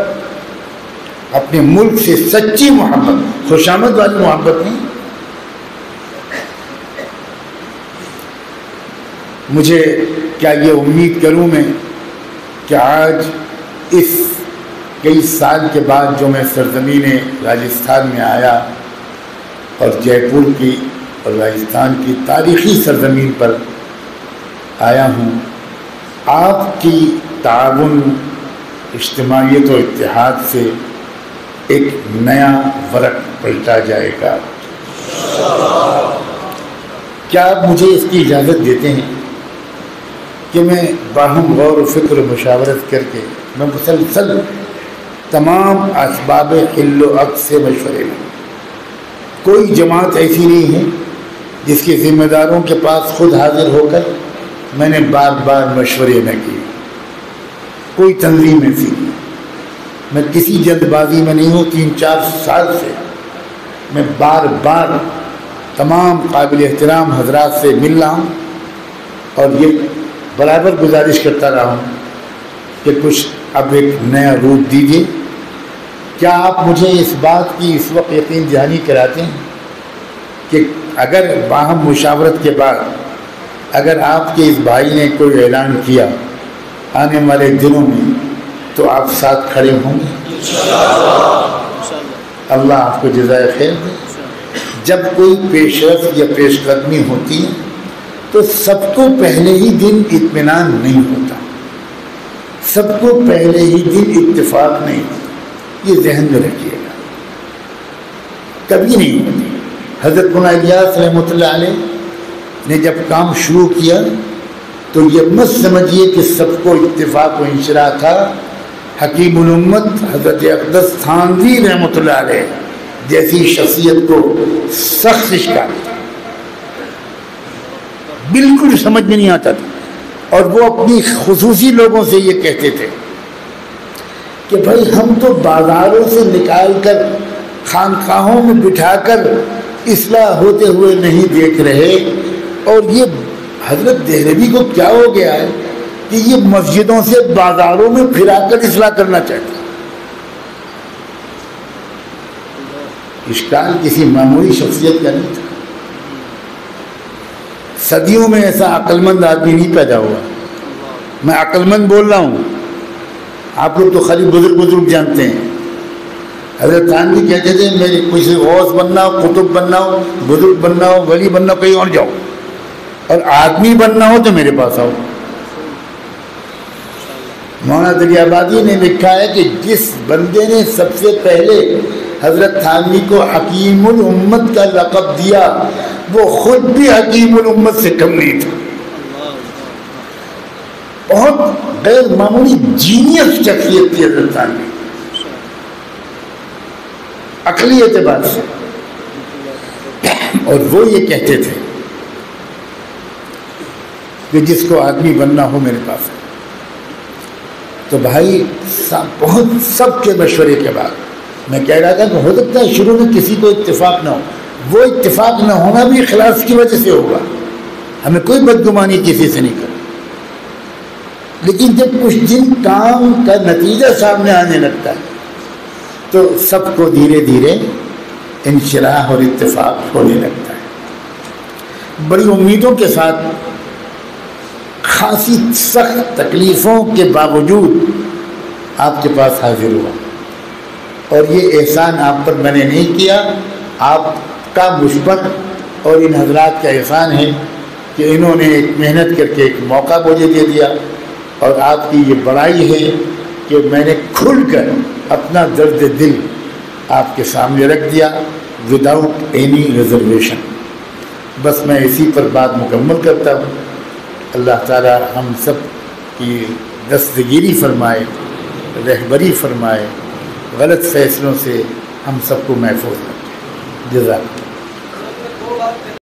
اپنے ملک سے سچی محبت, خوشامد والی محبت نہیں. مجھے کیا یہ امید کروں میں کہ آج اس کئی سال کے بعد جو میں سرزمین راجستھان میں آیا اور جے پور کی اور راجستھان کی تاریخی سرزمین پر آیا ہوں, آپ کی تعاون, اجتماعیت و اتحاد سے ایک نیا ورق پلٹا جائے گا. کیا آپ مجھے اس کی اجازت دیتے ہیں کہ میں باہم غور و فکر و مشاورت کر کے میں مسلسل تمام اسباب حل و عقد سے مشورے میں. کوئی جماعت ایسی نہیں ہے جس کے ذمہ داروں کے پاس خود حاضر ہو کر میں نے بار بار مشورے نہ کیے. کوئی تنظیم ایسی نہیں. میں کسی جلد بازی میں نہیں ہوں. 3-4 سال سے میں بار بار تمام قابل احترام حضرات سے مل رہا ہوں اور یہ برابر گزارش کرتا رہا ہوں کہ کچھ اب ایک نیا روپ دیجیے. کیا آپ مجھے اس بات کی اس وقت یقین دہانی کراتے ہیں کہ اگر باہم مشاورت کے بعد اگر آپ کے اس بھائی نے کوئی اعلان کیا آنے والے دنوں میں تو آپ ساتھ کھڑے ہوں گے؟ اللہ آپ کو جزائے خیر دے۔ جب کوئی پیش رفت یا پیش قدمی ہوتی ہے تو سب کو پہلے ہی دن اطمینان نہیں ہوتا، سب کو پہلے ہی دن اتفاق نہیں ہوتا، یہ ذہن میں رکھیے گا، کبھی نہیں ہوتی۔ حضرت مولانا الیاس رحمۃ اللہ علیہ نے جب کام شروع کیا تو یہ مت سمجھیے کہ سب کو اتفاق و انشراح تھا۔ حکیم الامت حضرت اقدس تھانوی رحمۃ اللہ علیہ جیسی شخصیت کو سخت اشکال تھا، بالکل سمجھ میں نہیں آتا تھا، اور وہ اپنی خصوصی لوگوں سے یہ کہتے تھے کہ بھائی ہم تو بازاروں سے نکال کر خانقاہوں میں بٹھا کر اصلاح ہوتے ہوئے نہیں دیکھ رہے، اور یہ حضرت دہلوی کو کیا ہو گیا ہے کہ یہ مسجدوں سے بازاروں میں پھرا کر اصلاح کرنا چاہتے ہیں۔ اشکال کسی معمولی شخصیت کا نہیں تھا، صدیوں میں ایسا عقل مند آدمی نہیں پیدا ہوا۔ میں عقل مند بول رہا ہوں، آپ لوگ تو خالی بزرگ جانتے ہیں۔ حضرت تھانوی کہتے تھے میرے کسی غوث بننا ہو، قطب بننا ہو، بزرگ بننا ہو، ولی بننا ہو، کہیں اور جاؤ، اور آدمی بننا ہو تو میرے پاس آؤ۔ مولانا دریابادی نے لکھا ہے کہ جس بندے نے سب سے پہلے حضرت تھانوی کو حکیم الامت کا لقب دیا وہ خود بھی حکیم الامت سے کم نہیں تھا۔ بہت غیر معمولی جینیس شخصیت تھی حضرت تھانوی، عقلی اعتبار سے، اور وہ یہ کہتے تھے کہ جس کو آدمی بننا ہو میرے پاس ہے۔ تو بھائی بہت سب کے مشورے کے بعد میں کہہ رہا تھا کہ ہو سکتا ہے شروع میں کسی کو اتفاق نہ ہو، وہ اتفاق نہ ہونا بھی اخلاص کی وجہ سے ہوگا، ہمیں کوئی بدگمانی کسی سے نہیں کرنا، لیکن جب کچھ دن کام کا نتیجہ سامنے آنے لگتا ہے تو سب کو دھیرے دھیرے انشراح اور اتفاق ہونے لگتا ہے۔ بڑی امیدوں کے ساتھ خاصی سخت تکلیفوں کے باوجود آپ کے پاس حاضر ہوا، اور یہ احسان آپ پر میں نے نہیں کیا، آپ کا مجھ پر اور ان حضرات کا احسان ہے کہ انہوں نے ایک محنت کر کے ایک موقع مجھے دے دیا، اور آپ کی یہ بڑائی ہے کہ میں نے کھل کر اپنا درد دل آپ کے سامنے رکھ دیا وداؤٹ اینی ریزرویشن۔ بس میں اسی پر بات مکمل کرتا ہوں۔ اللہ تعالی ہم سب کی دستگیری فرمائے، رہبری فرمائے، غلط فیصلوں سے ہم سب کو محفوظ رکھے۔ جزاک اللہ۔